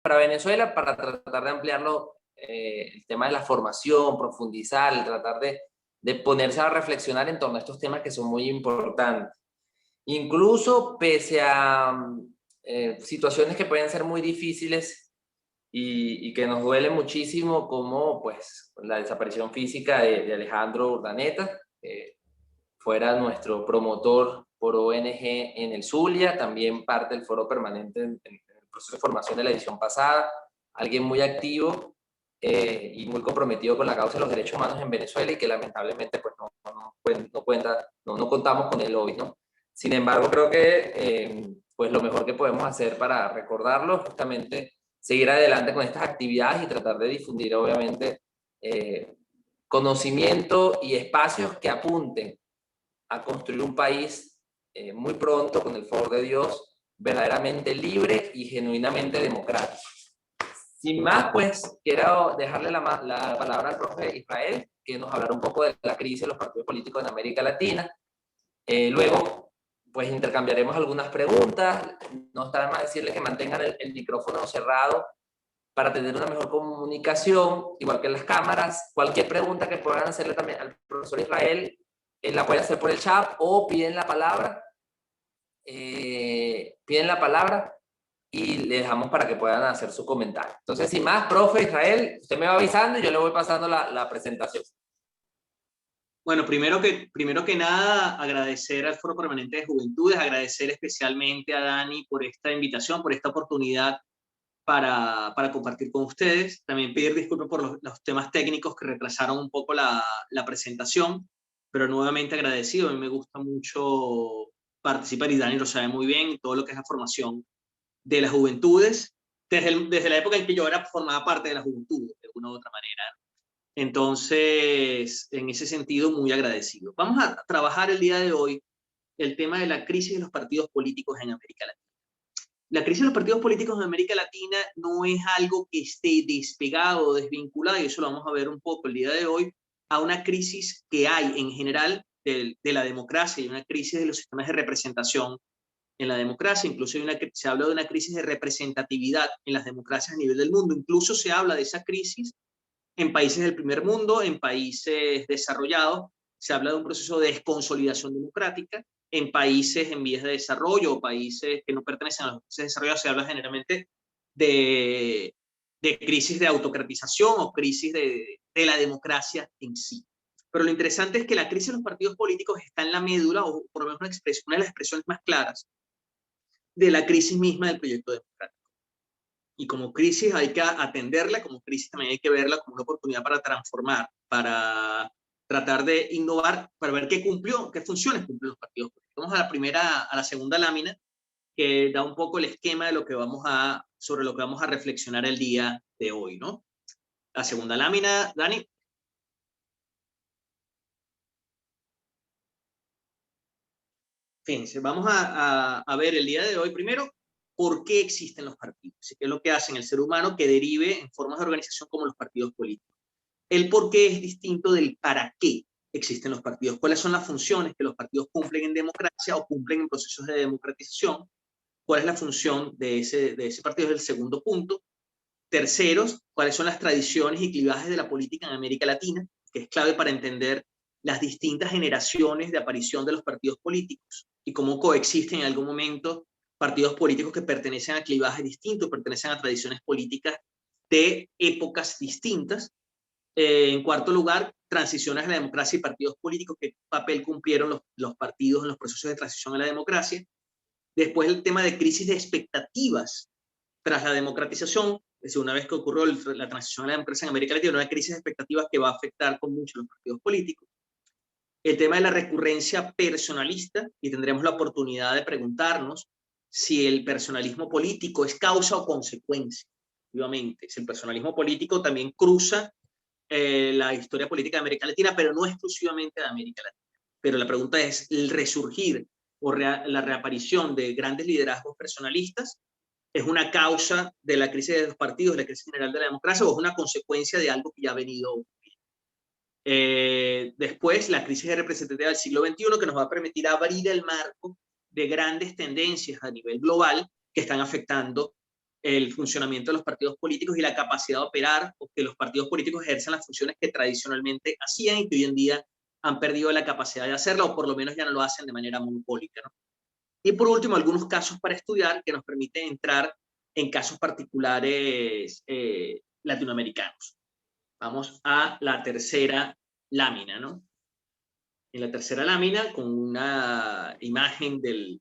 para Venezuela para tratar de ampliarlo, el tema de la formación, profundizar, el tratar de ponerse a reflexionar en torno a estos temas que son muy importantes. Incluso pese a situaciones que pueden ser muy difíciles y que nos duele muchísimo, como pues la desaparición física de Alejandro Urdaneta, fuera nuestro promotor por ONG en el Zulia, también parte del foro permanente en el proceso de formación de la edición pasada, alguien muy activo y muy comprometido con la causa de los derechos humanos en Venezuela y que lamentablemente pues no contamos con él hoy, ¿no? Sin embargo, creo que pues lo mejor que podemos hacer para recordarlo es justamente seguir adelante con estas actividades y tratar de difundir, obviamente, conocimiento y espacios que apunten a construir un país muy pronto, con el favor de Dios, verdaderamente libre y genuinamente democrático. Sin más, pues, quiero dejarle la palabra al profe Israel, que nos hablará un poco de la crisis de los partidos políticos en América Latina. Luego, pues, intercambiaremos algunas preguntas. No está de más decirle que mantengan el micrófono cerrado para tener una mejor comunicación, igual que las cámaras. Cualquier pregunta que puedan hacerle también al profesor Israel, la pueden hacer por el chat o piden la palabra. Piden la palabra y le dejamos para que puedan hacer su comentario. Entonces, sin más, profe Israel, usted me va avisando y yo le voy pasando la presentación. Bueno, primero que nada, agradecer al Foro Permanente de Juventudes, agradecer especialmente a Dani por esta invitación, por esta oportunidad para compartir con ustedes. También pedir disculpas por los temas técnicos que retrasaron un poco la presentación, pero nuevamente agradecido. A mí me gusta mucho participar y Dani lo sabe muy bien, todo lo que es la formación de las juventudes, desde la época en que yo formaba parte de la juventud, de una u otra manera. Entonces, en ese sentido, muy agradecido. Vamos a trabajar el día de hoy el tema de la crisis de los partidos políticos en América Latina. La crisis de los partidos políticos en América Latina no es algo que esté despegado o desvinculado, y eso lo vamos a ver un poco el día de hoy, a una crisis que hay en general de la democracia y una crisis de los sistemas de representación en la democracia. Incluso se habla de una crisis de representatividad en las democracias a nivel del mundo. Incluso se habla de esa crisis en países del primer mundo, en países desarrollados, se habla de un proceso de desconsolidación democrática. En países en vías de desarrollo o países que no pertenecen a los países desarrollados se habla generalmente de crisis de autocratización o crisis de la democracia en sí. Pero lo interesante es que la crisis de los partidos políticos está en la médula, o por lo menos una de las expresiones más claras de la crisis misma del proyecto democrático. Y como crisis hay que atenderla, como crisis también hay que verla como una oportunidad para transformar, para tratar de innovar, para ver qué funciones cumplen los partidos políticos. Vamos a la segunda lámina, que da un poco el esquema de sobre lo que vamos a reflexionar el día de hoy, ¿no? La segunda lámina, Dani. Fíjense, vamos a ver el día de hoy primero por qué existen los partidos, qué es lo que hacen el ser humano que derive en formas de organización como los partidos políticos. El por qué es distinto del para qué existen los partidos, cuáles son las funciones que los partidos cumplen en democracia o cumplen en procesos de democratización, cuál es la función de ese partido, es el segundo punto. Terceros, cuáles son las tradiciones y clivajes de la política en América Latina, que es clave para entender las distintas generaciones de aparición de los partidos políticos y cómo coexisten en algún momento partidos políticos que pertenecen a clivajes distintos, pertenecen a tradiciones políticas de épocas distintas. En cuarto lugar, transiciones a la democracia y partidos políticos, qué papel cumplieron los partidos en los procesos de transición a la democracia. Después el tema de crisis de expectativas tras la democratización, es decir, una vez que ocurrió la transición a la democracia en América Latina, una crisis de expectativas que va a afectar con mucho a los partidos políticos. El tema de la recurrencia personalista, y tendremos la oportunidad de preguntarnos si el personalismo político es causa o consecuencia. Obviamente, si el personalismo político también cruza la historia política de América Latina, pero no exclusivamente de América Latina. Pero la pregunta es, ¿el resurgir o la reaparición de grandes liderazgos personalistas es una causa de la crisis de los partidos, de la crisis general de la democracia, o es una consecuencia de algo que ya ha venido ocurriendo? Después, la crisis de representatividad del siglo XXI, que nos va a permitir abrir el marco de grandes tendencias a nivel global que están afectando el funcionamiento de los partidos políticos y la capacidad de operar, o que los partidos políticos ejercen las funciones que tradicionalmente hacían y que hoy en día han perdido la capacidad de hacerla, o por lo menos ya no lo hacen de manera monopólica, ¿no? Y por último, algunos casos para estudiar que nos permiten entrar en casos particulares latinoamericanos. Vamos a la tercera lámina, ¿no? En la tercera lámina, con una imagen del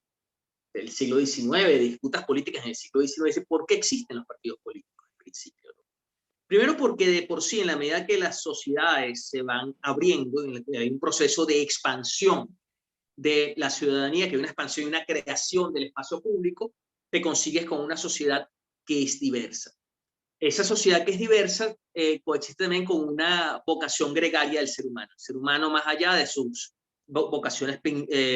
siglo XIX, de disputas políticas en el siglo XIX, dice por qué existen los partidos políticos en principio, ¿no? Primero porque de por sí, en la medida que las sociedades se van abriendo, hay un proceso de expansión de la ciudadanía, que hay una expansión y una creación del espacio público, te consigues con una sociedad que es diversa. Esa sociedad que es diversa coexiste también con una vocación gregaria del ser humano. El ser humano, más allá de sus vocaciones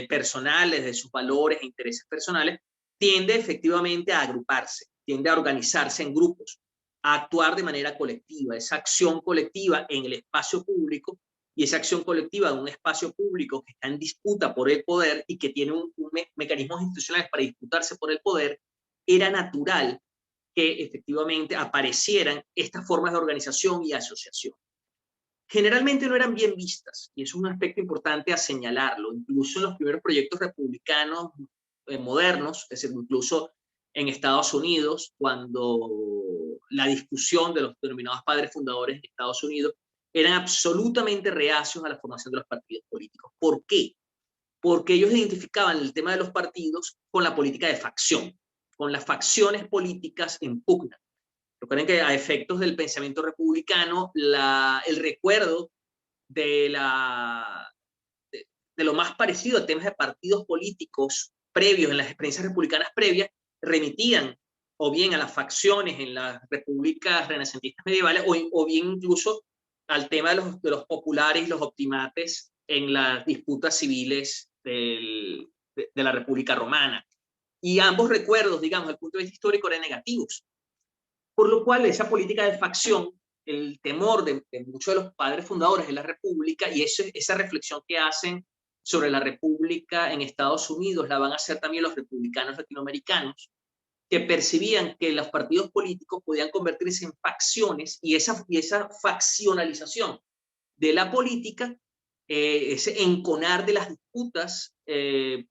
personales, de sus valores e intereses personales, tiende efectivamente a agruparse, tiende a organizarse en grupos, a actuar de manera colectiva. Esa acción colectiva en el espacio público y esa acción colectiva de un espacio público que está en disputa por el poder y que tiene mecanismos institucionales para disputarse por el poder, era natural que efectivamente aparecieran estas formas de organización y asociación. Generalmente no eran bien vistas, y eso es un aspecto importante a señalarlo, incluso en los primeros proyectos republicanos modernos, es decir, incluso en Estados Unidos, cuando la discusión de los denominados padres fundadores de Estados Unidos eran absolutamente reacios a la formación de los partidos políticos. ¿Por qué? Porque ellos identificaban el tema de los partidos con la política de facción, con las facciones políticas en pugna. Recuerden que a efectos del pensamiento republicano, el recuerdo de, de lo más parecido a temas de partidos políticos previos, en las experiencias republicanas previas, remitían o bien a las facciones en las repúblicas renacentistas medievales, o bien incluso al tema de los populares y los optimates en las disputas civiles de la República Romana. Y ambos recuerdos, digamos, desde el punto de vista histórico, eran negativos. Por lo cual, esa política de facción, el temor de muchos de los padres fundadores de la República, y esa reflexión que hacen sobre la República en Estados Unidos, la van a hacer también los republicanos latinoamericanos, que percibían que los partidos políticos podían convertirse en facciones, y esa faccionalización de la política, ese enconar de las disputas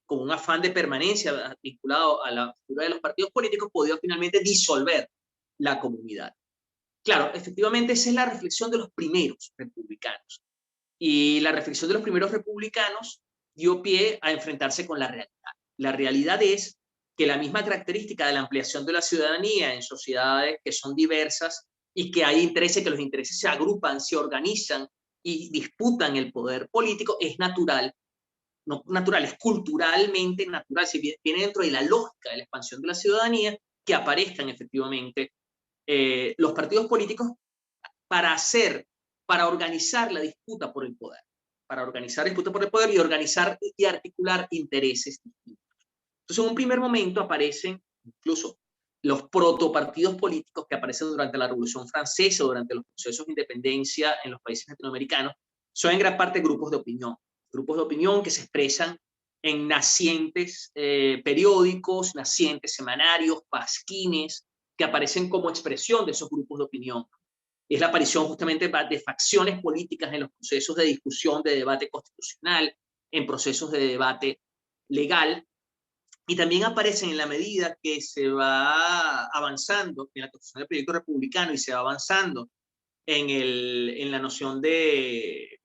con un afán de permanencia vinculado a la figura de los partidos políticos, podía finalmente disolver la comunidad. Claro, efectivamente esa es la reflexión de los primeros republicanos. Y la reflexión de los primeros republicanos dio pie a enfrentarse con la realidad. La realidad es que la misma característica de la ampliación de la ciudadanía en sociedades que son diversas y que hay intereses, que los intereses se agrupan, se organizan y disputan el poder político, es natural, no natural, es culturalmente natural, si viene dentro de la lógica de la expansión de la ciudadanía, que aparezcan efectivamente los partidos políticos para organizar la disputa por el poder, y organizar y articular intereses distintos. Entonces, en un primer momento aparecen incluso los protopartidos políticos que aparecen durante la Revolución Francesa, durante los procesos de independencia en los países latinoamericanos, son en gran parte grupos de opinión que se expresan en nacientes periódicos, nacientes semanarios, pasquines, que aparecen como expresión de esos grupos de opinión. Es la aparición justamente de facciones políticas en los procesos de discusión, de debate constitucional, en procesos de debate legal, y también aparecen en la medida que se va avanzando en la construcción del proyecto republicano y se va avanzando en la noción de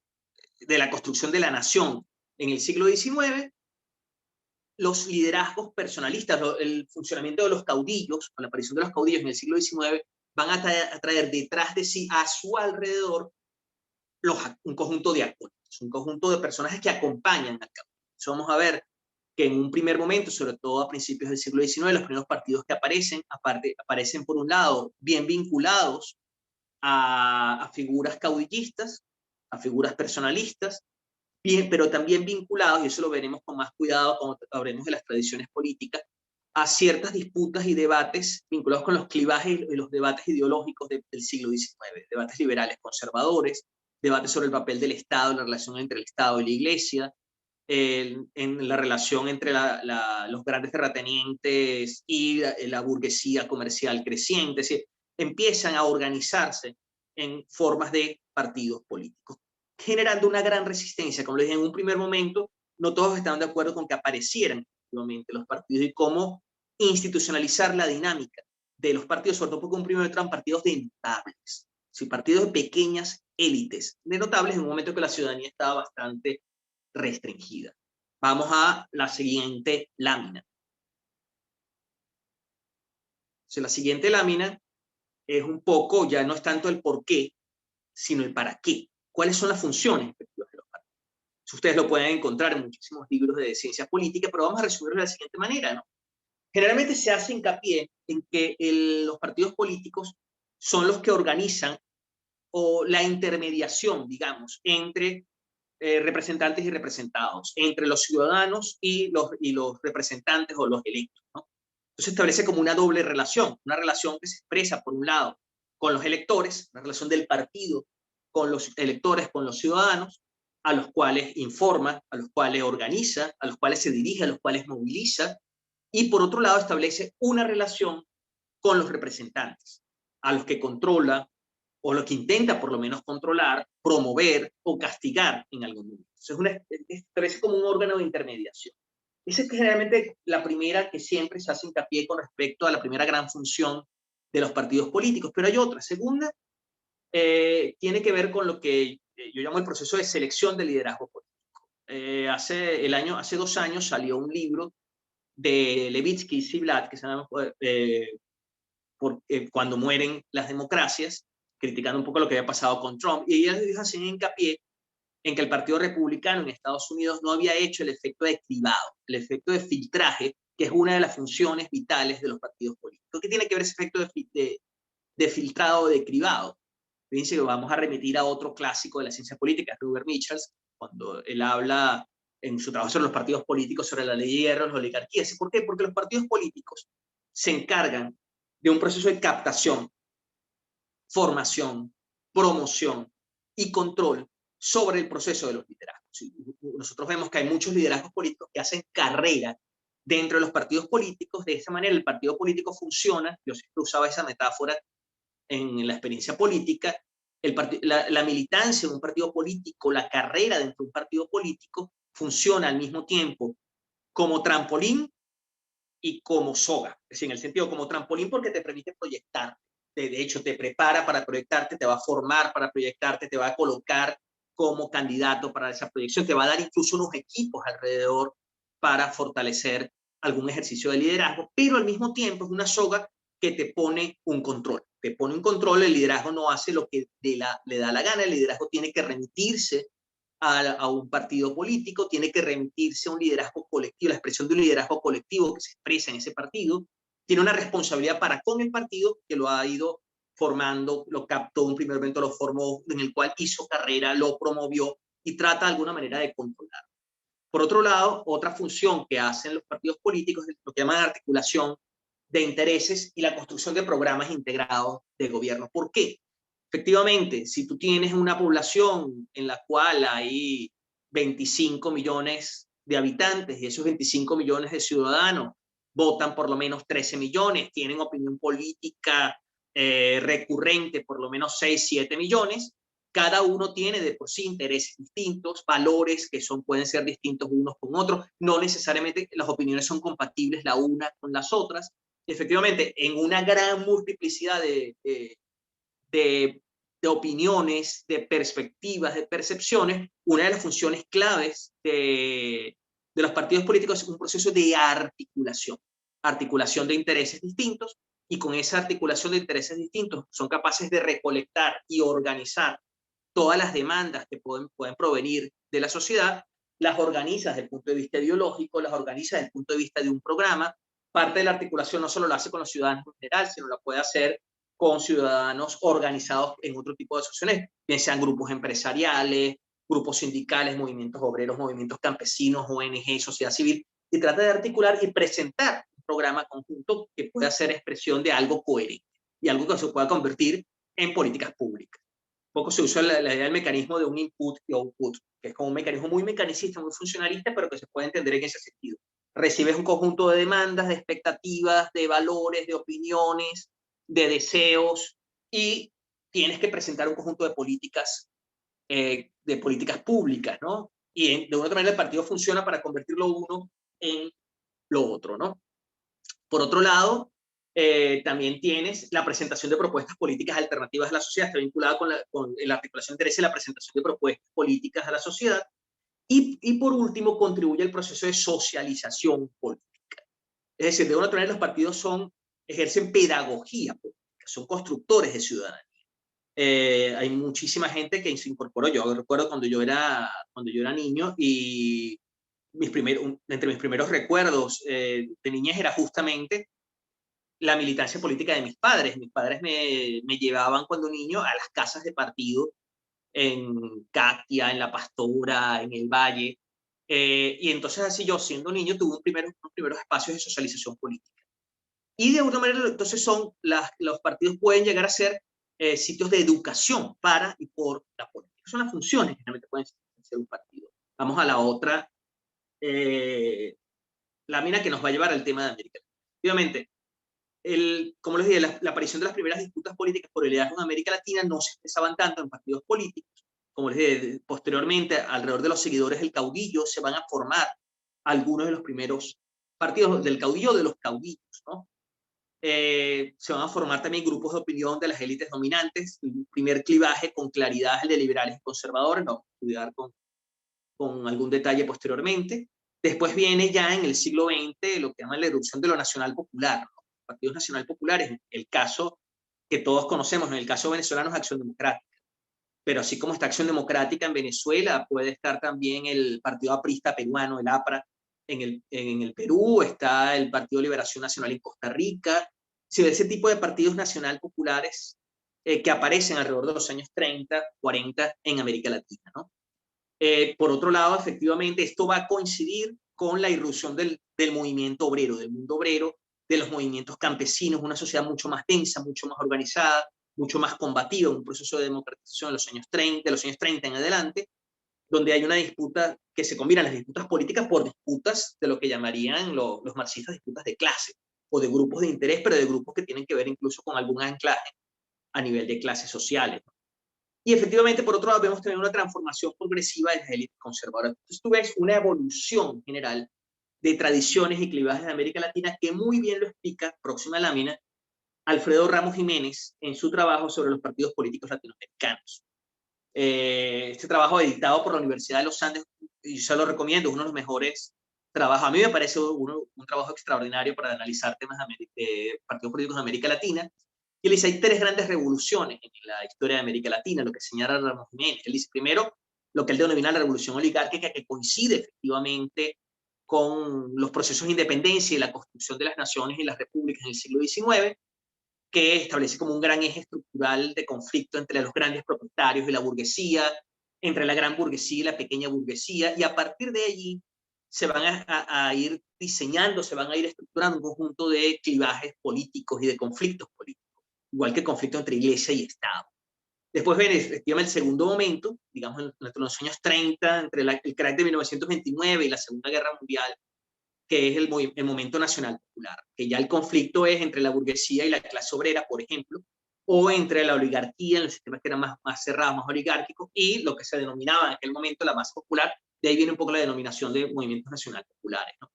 la construcción de la nación en el siglo XIX, los liderazgos personalistas, el funcionamiento de los caudillos, con la aparición de los caudillos en el siglo XIX, van a traer detrás de sí, a su alrededor, un conjunto de actores, un conjunto de personajes que acompañan al caudillo. Entonces vamos a ver que en un primer momento, sobre todo a principios del siglo XIX, los primeros partidos que aparecen por un lado bien vinculados a figuras caudillistas, a figuras personalistas, bien, pero también vinculados, y eso lo veremos con más cuidado cuando hablemos de las tradiciones políticas, a ciertas disputas y debates vinculados con los clivajes y los debates ideológicos del siglo XIX, debates liberales conservadores, debates sobre el papel del Estado, la relación entre el Estado y la Iglesia, en la relación entre los grandes terratenientes y la burguesía comercial creciente. Es decir, empiezan a organizarse en formas de partidos políticos, generando una gran resistencia. Como les dije en un primer momento, no todos estaban de acuerdo con que aparecieran efectivamente los partidos y cómo institucionalizar la dinámica de los partidos, sobre todo porque un primer momento eran partidos de notables, ¿sí? Partidos de pequeñas élites de notables en un momento que la ciudadanía estaba bastante restringida. Vamos a la siguiente lámina. Entonces, la siguiente lámina es un poco, ya no es tanto el por qué, sino el para qué. ¿Cuáles son las funciones efectivas de los partidos? Ustedes lo pueden encontrar en muchísimos libros de ciencias políticas, pero vamos a resumirlo de la siguiente manera, ¿no? Generalmente se hace hincapié en que los partidos políticos son los que organizan o la intermediación, digamos, entre representantes y representados, entre los ciudadanos y los representantes o los electos, ¿no? Entonces establece como una doble relación, una relación que se expresa por un lado con los electores, una relación del partido con los electores, con los ciudadanos, a los cuales informa, a los cuales organiza, a los cuales se dirige, a los cuales moviliza, y por otro lado establece una relación con los representantes, a los que controla o los que intenta por lo menos controlar, promover o castigar en algún momento. Entonces establece como un órgano de intermediación. Esa es generalmente la primera que siempre se hace hincapié con respecto a la primera gran función de los partidos políticos, pero hay otra. Segunda, tiene que ver con lo que yo llamo el proceso de selección del liderazgo político. Hace 2 años salió un libro de Levitsky y Ziblatt que se llama Cuando mueren las democracias, criticando un poco lo que había pasado con Trump, y ellos hacían hincapié en que el Partido Republicano en Estados Unidos no había hecho el efecto de cribado, el efecto de filtraje, que es una de las funciones vitales de los partidos políticos. ¿Qué tiene que ver ese efecto de filtrado o de cribado? Fíjense que vamos a remitir a otro clásico de la ciencia política, Robert Michels, cuando él habla en su trabajo sobre los partidos políticos, sobre la ley de hierro, las oligarquías. ¿Por qué? Porque los partidos políticos se encargan de un proceso de captación, formación, promoción y control sobre el proceso de los liderazgos. Nosotros vemos que hay muchos liderazgos políticos que hacen carrera dentro de los partidos políticos. De esa manera el partido político funciona. Yo siempre usaba esa metáfora en la experiencia política. La militancia en un partido político, la carrera dentro de un partido político funciona al mismo tiempo como trampolín y como soga. Es decir, en el sentido como trampolín porque te permite proyectarte. De hecho, te prepara para proyectarte, te va a formar para proyectarte, te va a colocar como candidato para esa proyección, te va a dar incluso unos equipos alrededor para fortalecer algún ejercicio de liderazgo, pero al mismo tiempo es una soga que te pone un control. Te pone un control, el liderazgo no hace lo que le da la gana, el liderazgo tiene que remitirse a un partido político, tiene que remitirse a un liderazgo colectivo, la expresión de un liderazgo colectivo que se expresa en ese partido, tiene una responsabilidad para con el partido que lo ha ido formando, lo captó en un primer momento, lo formó, en el cual hizo carrera, lo promovió y trata de alguna manera de controlar. Por otro lado, otra función que hacen los partidos políticos es lo que llaman articulación de intereses y la construcción de programas integrados de gobierno. ¿Por qué? Efectivamente, si tú tienes una población en la cual hay 25 millones de habitantes y esos 25 millones de ciudadanos votan por lo menos 13 millones, tienen opinión política recurrente por lo menos 6, 7 millones, cada uno tiene de por sí intereses distintos, valores que pueden ser distintos unos con otros, no necesariamente las opiniones son compatibles la una con las otras. Efectivamente, en una gran multiplicidad de opiniones, de perspectivas, de percepciones, una de las funciones claves de los partidos políticos es un proceso de articulación de intereses distintos, y con esa articulación de intereses distintos son capaces de recolectar y organizar todas las demandas que pueden provenir de la sociedad, las organiza desde el punto de vista ideológico, las organiza desde el punto de vista de un programa. Parte de la articulación no solo lo hace con los ciudadanos en general, sino lo puede hacer con ciudadanos organizados en otro tipo de asociaciones, bien sean grupos empresariales, grupos sindicales, movimientos obreros, movimientos campesinos, ONG, sociedad civil, y trata de articular y presentar un programa conjunto que pueda ser expresión de algo coherente y algo que se pueda convertir en políticas públicas. Un poco se usa la idea del mecanismo de un input y output, que es como un mecanismo muy mecanicista, muy funcionalista, pero que se puede entender en ese sentido. Recibes un conjunto de demandas, de expectativas, de valores, de opiniones, de deseos, y tienes que presentar un conjunto de políticas públicas, ¿no? Y de una otra manera el partido funciona para convertir lo uno en lo otro, ¿no? Por otro lado, también tienes la presentación de propuestas políticas alternativas a la sociedad, está vinculada con la articulación de intereses y la presentación de propuestas políticas a la sociedad. Y por último, contribuye al proceso de socialización política. Es decir, de una manera los partidos ejercen pedagogía política, son constructores de ciudadanía. Hay muchísima gente que se incorporó. Yo recuerdo cuando yo era niño, y entre mis primeros recuerdos de niñez era justamente la militancia política de mis padres. Mis padres me llevaban cuando niño a las casas de partido en Catia, en La Pastora, en el Valle. Y entonces así yo, siendo niño, tuve unos primeros espacios de socialización política. Y de alguna manera, entonces los partidos pueden llegar a ser sitios de educación para y por la política. Son las funciones que realmente pueden ser un partido. Vamos a la otra lámina que nos va a llevar al tema de América Latina. Obviamente, como les dije, la aparición de las primeras disputas políticas por el liderazgo en América Latina no se expresaban tanto en partidos políticos. Como les dije, posteriormente, alrededor de los seguidores del caudillo, se van a formar algunos de los primeros partidos del caudillo, de los caudillos, ¿no? Se van a formar también grupos de opinión de las élites dominantes. El primer clivaje con claridad es el de liberales y conservadores, lo vamos a estudiar con algún detalle posteriormente. Después viene ya en el siglo XX lo que llaman la erupción de lo nacional popular, ¿no? Partidos nacional populares, el caso que todos conocemos, en el caso venezolano es Acción Democrática, pero así como está Acción Democrática en Venezuela, puede estar también el Partido Aprista Peruano, el APRA, en el Perú, está el Partido Liberación Nacional en Costa Rica. Sí, ese tipo de partidos nacional populares que aparecen alrededor de los años 30, 40 en América Latina, ¿no? Por otro lado, efectivamente, esto va a coincidir con la irrupción del movimiento obrero, del mundo obrero, de los movimientos campesinos, una sociedad mucho más densa, mucho más organizada, mucho más combativa, un proceso de democratización de los años 30 en adelante, donde hay una disputa que se combinan las disputas políticas por disputas de lo que llamarían los marxistas disputas de clase, o de grupos de interés, pero de grupos que tienen que ver incluso con algún anclaje a nivel de clases sociales, ¿no? Y efectivamente, por otro lado, vemos también una transformación progresiva de las élites conservadoras. Entonces tú ves una evolución general de tradiciones y clivajes de América Latina que muy bien lo explica, próxima lámina, Alfredo Ramos Jiménez en su trabajo sobre los partidos políticos latinoamericanos. Este trabajo editado por la Universidad de los Andes, y yo se lo recomiendo, es uno de los mejores trabajos. A mí me parece un trabajo extraordinario para analizar temas de partidos políticos de América Latina. Y él dice, hay tres grandes revoluciones en la historia de América Latina, lo que señala Ramos Jiménez. Él dice, primero, lo que él denomina la revolución oligárquica, que coincide efectivamente con los procesos de independencia y la construcción de las naciones y las repúblicas en el siglo XIX, que establece como un gran eje estructural de conflicto entre los grandes propietarios y la burguesía, entre la gran burguesía y la pequeña burguesía, y a partir de allí se van a ir diseñando, se van a ir estructurando un conjunto de clivajes políticos y de conflictos políticos, igual que el conflicto entre iglesia y Estado. Después viene efectivamente el segundo momento, digamos entre los años 30, entre el crack de 1929 y la Segunda Guerra Mundial, que es el momento nacional popular, que ya el conflicto es entre la burguesía y la clase obrera, por ejemplo, o entre la oligarquía, en los sistemas que eran más cerrados, más oligárquicos, y lo que se denominaba en aquel momento la masa popular. De ahí viene un poco la denominación de movimientos nacionales populares, ¿no?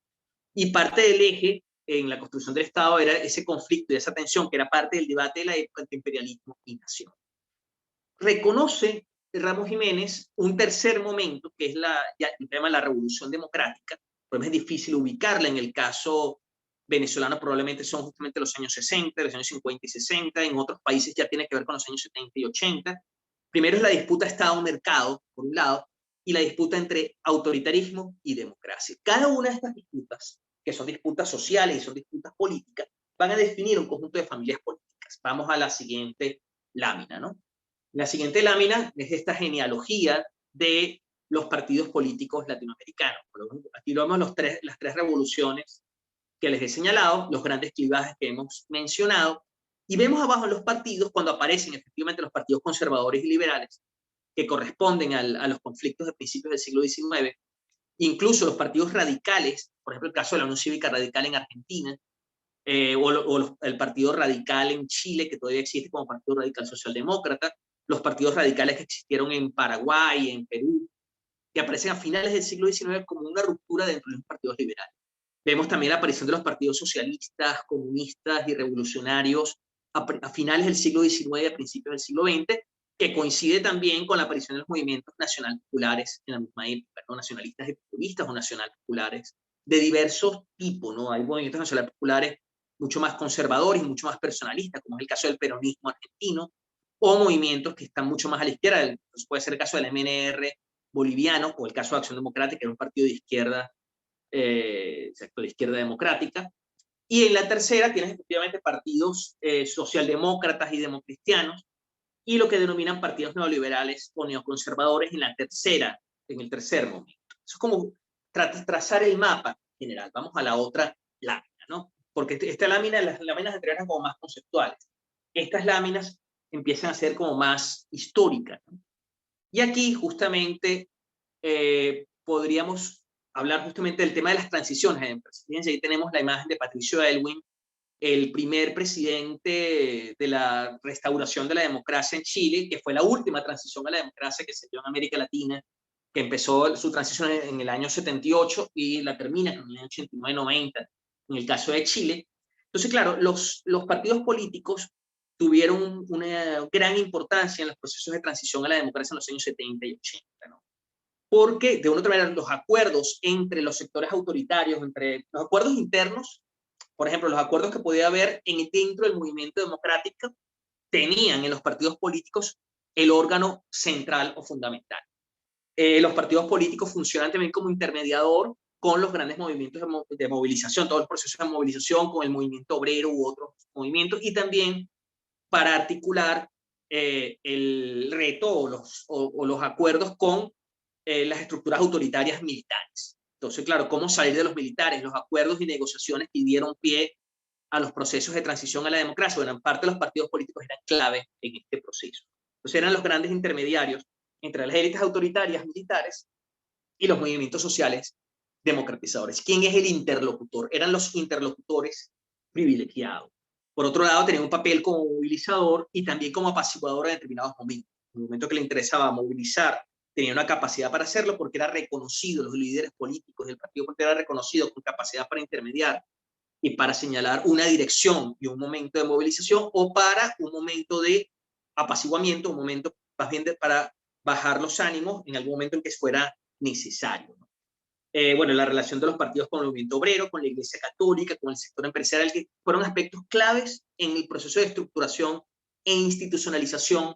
Y parte del eje en la construcción del Estado era ese conflicto y esa tensión que era parte del debate de la época entre imperialismo y nación. Reconoce Ramos Jiménez un tercer momento, que es el tema de la revolución democrática. Pues es difícil ubicarla. En el caso venezolano probablemente son justamente los años 60, los años 50 y 60. En otros países ya tiene que ver con los años 70 y 80. Primero es la disputa Estado-mercado, por un lado, y la disputa entre autoritarismo y democracia. Cada una de estas disputas, que son disputas sociales y son disputas políticas, van a definir un conjunto de familias políticas. Vamos a la siguiente lámina, ¿no? La siguiente lámina es esta genealogía de los partidos políticos latinoamericanos. Aquí vemos las tres revoluciones que les he señalado, los grandes clivajes que hemos mencionado, y vemos abajo en los partidos, cuando aparecen efectivamente los partidos conservadores y liberales, que corresponden a los conflictos de principios del siglo XIX, incluso los partidos radicales, por ejemplo el caso de la Unión Cívica Radical en Argentina, el Partido Radical en Chile, que todavía existe como Partido Radical Socialdemócrata, los partidos radicales que existieron en Paraguay, en Perú, que aparecen a finales del siglo XIX como una ruptura dentro de los partidos liberales. Vemos también la aparición de los partidos socialistas, comunistas y revolucionarios a finales del siglo XIX y a principios del siglo XX, que coincide también con la aparición de los movimientos nacional populares en la misma época, ¿no? Nacionalistas y populistas o nacional populares, de diversos tipos, ¿no? Hay movimientos nacional populares mucho más conservadores y mucho más personalistas, como es el caso del peronismo argentino, o movimientos que están mucho más a la izquierda, puede ser el caso del MNR boliviano, o el caso de Acción Democrática, que era un partido de izquierda, exacto, de izquierda democrática. Y en la tercera tienes efectivamente partidos socialdemócratas y democristianos, y lo que denominan partidos neoliberales o neoconservadores en la tercera, en el tercer momento. Eso es como trazar el mapa general. Vamos a la otra lámina, ¿no? Porque esta lámina, las láminas anteriores eran como más conceptuales. Estas láminas empiezan a ser como más históricas, ¿no? Y aquí justamente podríamos hablar justamente del tema de las transiciones. Fíjense, ahí tenemos la imagen de Patricio Aylwin, el primer presidente de la restauración de la democracia en Chile, que fue la última transición a la democracia que se dio en América Latina, que empezó su transición en el año 78 y la termina en el año 89-90, en el caso de Chile. Entonces, claro, los partidos políticos tuvieron una gran importancia en los procesos de transición a la democracia en los años 70 y 80, ¿no? Porque, de una u otra manera, los acuerdos entre los sectores autoritarios, entre los acuerdos internos, por ejemplo, los acuerdos que podía haber dentro del movimiento democrático, tenían en los partidos políticos el órgano central o fundamental. Los partidos políticos funcionan también como intermediador con los grandes movimientos de movilización, todo el proceso de movilización con el movimiento obrero u otros movimientos, y también para articular el reto o los acuerdos con las estructuras autoritarias militares. Entonces, claro, ¿cómo salir de los militares? Los acuerdos y negociaciones que dieron pie a los procesos de transición a la democracia. Gran parte de los partidos políticos eran clave en este proceso. Entonces eran los grandes intermediarios entre las élites autoritarias militares y los movimientos sociales democratizadores. ¿Quién es el interlocutor? Eran los interlocutores privilegiados. Por otro lado, tenían un papel como movilizador y también como apaciguador en determinados momentos. En el momento que le interesaba movilizar, tenía una capacidad para hacerlo porque era reconocido, los líderes políticos del partido político eran reconocidos con capacidad para intermediar y para señalar una dirección y un momento de movilización, o para un momento de apaciguamiento, un momento más bien para bajar los ánimos en algún momento en que fuera necesario, ¿no? Bueno, la relación de los partidos con el movimiento obrero, con la Iglesia Católica, con el sector empresarial, que fueron aspectos claves en el proceso de estructuración e institucionalización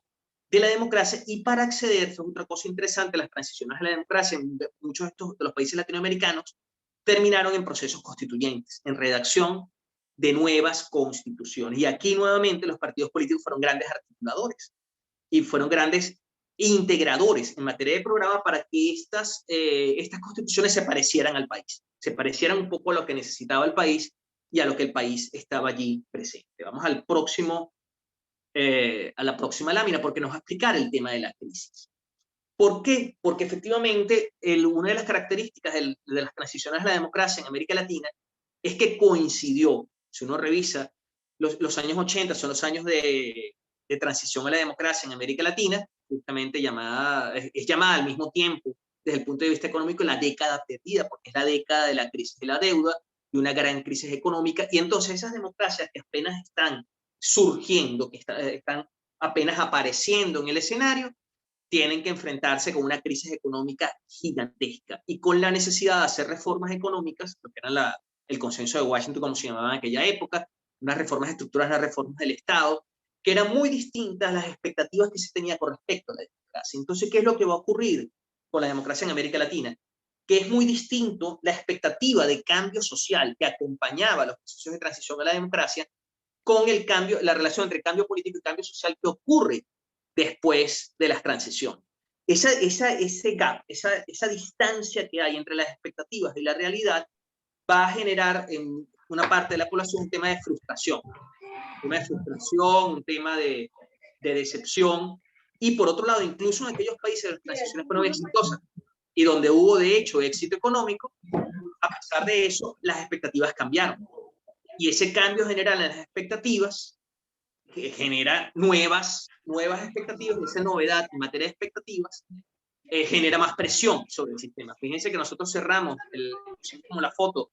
de la democracia. Y para acceder, eso es otra cosa interesante, las transiciones a la democracia en muchos de los países latinoamericanos terminaron en procesos constituyentes, en redacción de nuevas constituciones. Y aquí nuevamente los partidos políticos fueron grandes articuladores y fueron grandes integradores en materia de programa para que estas constituciones se parecieran al país, se parecieran un poco a lo que necesitaba el país y a lo que el país estaba allí presente. Vamos al próximo, a la próxima lámina, porque nos va a explicar el tema de la crisis. ¿Por qué? Porque efectivamente una de las características de las transiciones a la democracia en América Latina es que coincidió, si uno revisa, los años 80 son los años de transición a la democracia en América Latina, justamente es llamada al mismo tiempo, desde el punto de vista económico, la década perdida, porque es la década de la crisis de la deuda, de una gran crisis económica, y entonces esas democracias que apenas están surgiendo, que están apenas apareciendo en el escenario, tienen que enfrentarse con una crisis económica gigantesca y con la necesidad de hacer reformas económicas, lo que era el consenso de Washington, como se llamaba en aquella época, unas reformas estructurales, unas reformas del Estado, que eran muy distintas a las expectativas que se tenía con respecto a la democracia. Entonces, ¿qué es lo que va a ocurrir con la democracia en América Latina? Que es muy distinto la expectativa de cambio social que acompañaba los procesos de transición a la democracia con el cambio, la relación entre cambio político y cambio social que ocurre después de las transiciones. Ese gap, esa distancia que hay entre las expectativas y la realidad va a generar en una parte de la población un tema de frustración, un tema de decepción, Y por otro lado, incluso en aquellos países donde las transiciones fueron exitosas y donde hubo de hecho éxito económico, a pesar de eso, las expectativas cambiaron. Y ese cambio general en las expectativas genera nuevas expectativas, y esa novedad en materia de expectativas genera más presión sobre el sistema. Fíjense que nosotros cerramos como la foto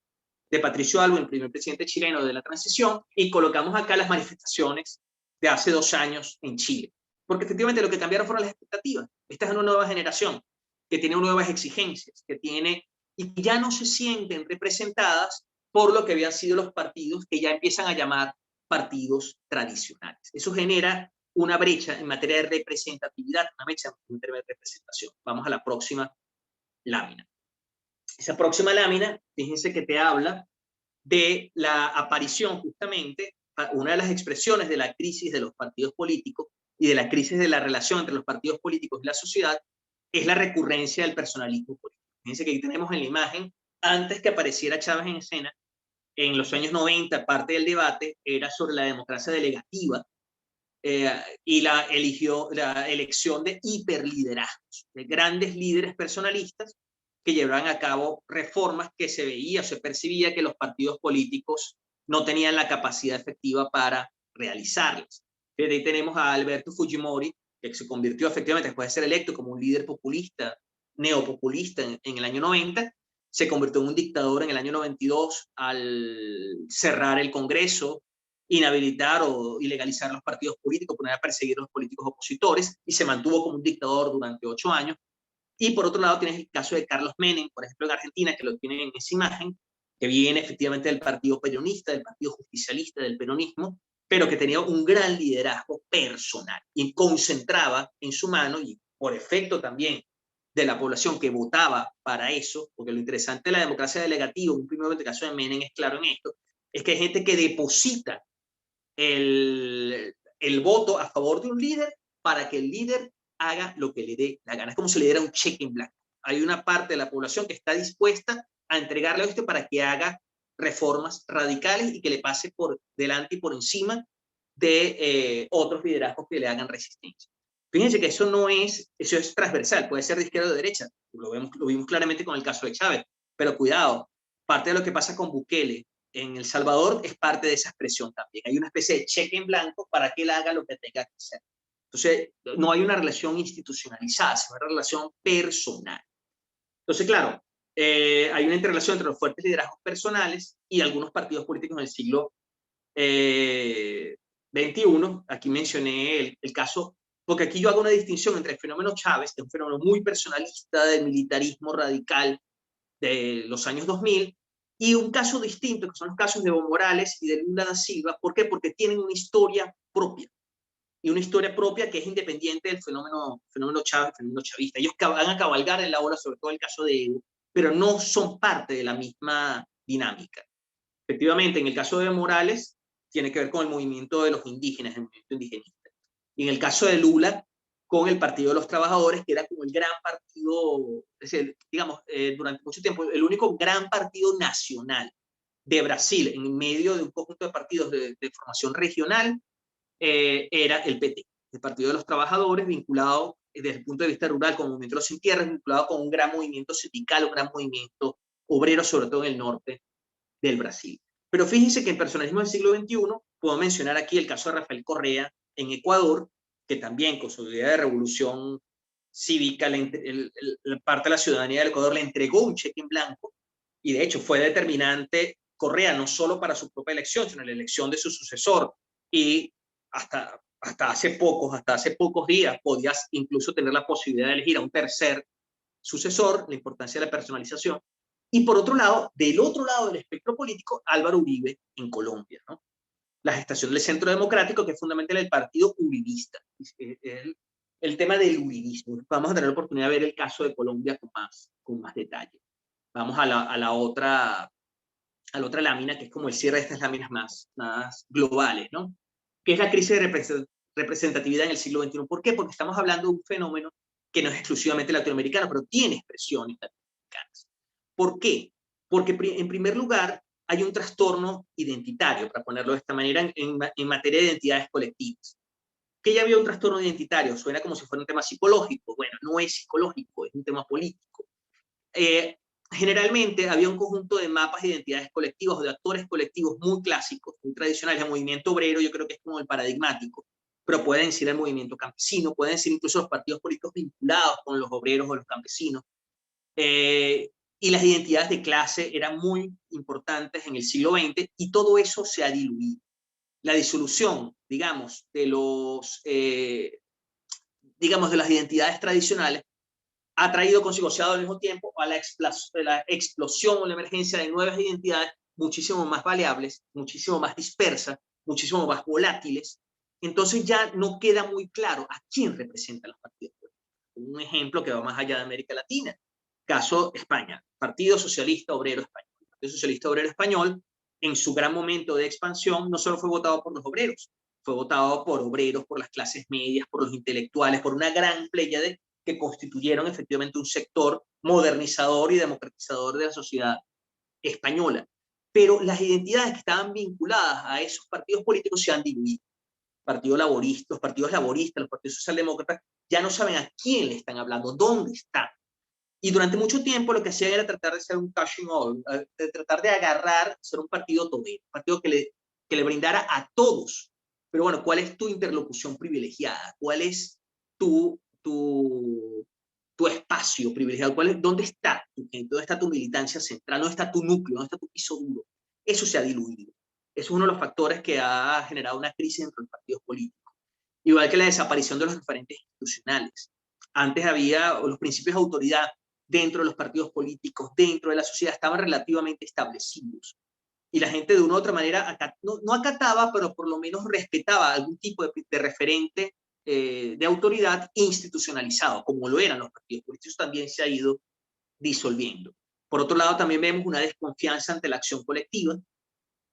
de Patricio Aylwin, primer presidente chileno de la transición, y colocamos acá las manifestaciones de hace 2 años en Chile. Porque efectivamente lo que cambiaron fueron las expectativas. Esta es una nueva generación que tiene nuevas exigencias, que tiene y ya no se sienten representadas por lo que habían sido los partidos que ya empiezan a llamar partidos tradicionales. Eso genera una brecha en materia de representatividad, una brecha en materia de representación. Vamos a la próxima lámina. Esa próxima lámina, fíjense que te habla de la aparición justamente, una de las expresiones de la crisis de los partidos políticos y de la crisis de la relación entre los partidos políticos y la sociedad, es la recurrencia del personalismo político. Fíjense que aquí tenemos en la imagen, antes que apareciera Chávez en escena, en los años 90, parte del debate era sobre la democracia delegativa y la elección de hiperliderazgos, de grandes líderes personalistas que llevaban a cabo reformas que se veía o se percibía que los partidos políticos no tenían la capacidad efectiva para realizarlas. Desde ahí tenemos a Alberto Fujimori, que se convirtió efectivamente después de ser electo como un líder populista, neopopulista en el año 90, se convirtió en un dictador en el año 92 al cerrar el Congreso, inhabilitar o ilegalizar los partidos políticos, poner a perseguir a los políticos opositores, y se mantuvo como un dictador durante 8 años. Y por otro lado tienes el caso de Carlos Menem, por ejemplo, en Argentina, que lo tienen en esa imagen, que viene efectivamente del partido peronista, del partido justicialista, del peronismo, pero que tenía un gran liderazgo personal y concentraba en su mano, y por efecto también de la población que votaba para eso, porque lo interesante de la democracia delegativa, un primer caso de Menem es claro en esto, es que hay gente que deposita el voto a favor de un líder para que el líder haga lo que le dé la gana. Es como si le diera un cheque en blanco. Hay una parte de la población que está dispuesta a entregarle a esto para que haga reformas radicales y que le pase por delante y por encima de otros liderazgos que le hagan resistencia. Fíjense que eso es transversal, puede ser de izquierda o de derecha, lo vimos claramente con el caso de Chávez, pero cuidado, parte de lo que pasa con Bukele en El Salvador es parte de esa expresión también. Hay una especie de cheque en blanco para que él haga lo que tenga que hacer. Entonces, no hay una relación institucionalizada, sino una relación personal. Entonces, claro, hay una interrelación entre los fuertes liderazgos personales y algunos partidos políticos en el siglo XXI. Aquí mencioné el caso, porque aquí yo hago una distinción entre el fenómeno Chávez, que es un fenómeno muy personalista del militarismo radical de los años 2000, y un caso distinto, que son los casos de Evo Morales y de Lula da Silva. ¿Por qué? Porque tienen una historia propia, y una historia propia que es independiente del fenómeno Chávez, fenómeno chavista. Ellos van a cabalgar en la ola, sobre todo el caso de Evo, pero no son parte de la misma dinámica. Efectivamente, en el caso de Evo Morales, tiene que ver con el movimiento de los indígenas, el movimiento indigenista. Y en el caso de Lula, con el Partido de los Trabajadores, que era como el gran partido, es decir, digamos, durante mucho tiempo, el único gran partido nacional de Brasil, en medio de un conjunto de partidos de formación regional, era el PT, el Partido de los Trabajadores, vinculado desde el punto de vista rural con el movimiento de los sin tierras, vinculado con un gran movimiento sindical, un gran movimiento obrero, sobre todo en el norte del Brasil. Pero fíjense que en personalismo del siglo XXI, puedo mencionar aquí el caso de Rafael Correa en Ecuador, que también con su idea de revolución cívica, parte de la ciudadanía del Ecuador le entregó un cheque en blanco, y de hecho fue determinante Correa no solo para su propia elección, sino la elección de su sucesor, y hasta hace pocos días podías incluso tener la posibilidad de elegir a un tercer sucesor, la importancia de la personalización. Y por otro lado, del otro lado del espectro político, Álvaro Uribe en Colombia, ¿no? La gestación del Centro Democrático, que es fundamentalmente el partido uribista. El tema del uribismo. Vamos a tener la oportunidad de ver el caso de Colombia con más detalle. Vamos a la otra lámina, que es como el cierre de estas láminas más globales, ¿no? Que es la crisis de representatividad en el siglo XXI. ¿Por qué? Porque estamos hablando de un fenómeno que no es exclusivamente latinoamericano, pero tiene expresiones latinoamericanas. ¿Por qué? Porque en primer lugar hay un trastorno identitario, para ponerlo de esta manera, en materia de identidades colectivas. que ya había un trastorno identitario. Suena como si fuera un tema psicológico. Bueno, no es psicológico, es un tema político. Generalmente había un conjunto de mapas de identidades colectivas o de actores colectivos muy clásicos, muy tradicionales. El movimiento obrero yo creo que es como el paradigmático, pero pueden ser el movimiento campesino, pueden ser incluso los partidos políticos vinculados con los obreros o los campesinos. Y las identidades de clase eran muy importantes en el siglo XX y todo eso se ha diluido. La disolución, digamos, de las identidades tradicionales ha traído consigo, se ha dado al mismo tiempo a la explosión o la emergencia de nuevas identidades muchísimo más variables, muchísimo más dispersas, muchísimo más volátiles. Entonces ya no queda muy claro a quién representan los partidos políticos. Un ejemplo que va más allá de América Latina. Caso España, Partido Socialista Obrero Español. El Partido Socialista Obrero Español, en su gran momento de expansión, no solo fue votado por los obreros, fue votado por obreros, por las clases medias, por los intelectuales, por una gran pléyade que constituyeron efectivamente un sector modernizador y democratizador de la sociedad española. Pero las identidades que estaban vinculadas a esos partidos políticos se han diluido. Partido laborista, los partidos laboristas, los partidos socialdemócratas, ya no saben a quién le están hablando, dónde están. Y durante mucho tiempo lo que hacían era tratar de ser un catching all, de tratar de agarrar, ser un partido todero, un partido que le brindara a todos. Pero bueno, ¿cuál es tu interlocución privilegiada? ¿Cuál es tu espacio privilegiado? ¿Dónde está tu gente? ¿Dónde está tu militancia central? ¿Dónde está tu núcleo? ¿Dónde está tu piso duro? Eso se ha diluido. Eso es uno de los factores que ha generado una crisis entre los partidos políticos. Igual que la desaparición de los referentes institucionales. Antes había los principios de autoridad dentro de los partidos políticos, dentro de la sociedad, estaban relativamente establecidos. Y la gente de una u otra manera no acataba, pero por lo menos respetaba algún tipo de referente de autoridad institucionalizado, como lo eran los partidos políticos. También se ha ido disolviendo. Por otro lado, también vemos una desconfianza ante la acción colectiva.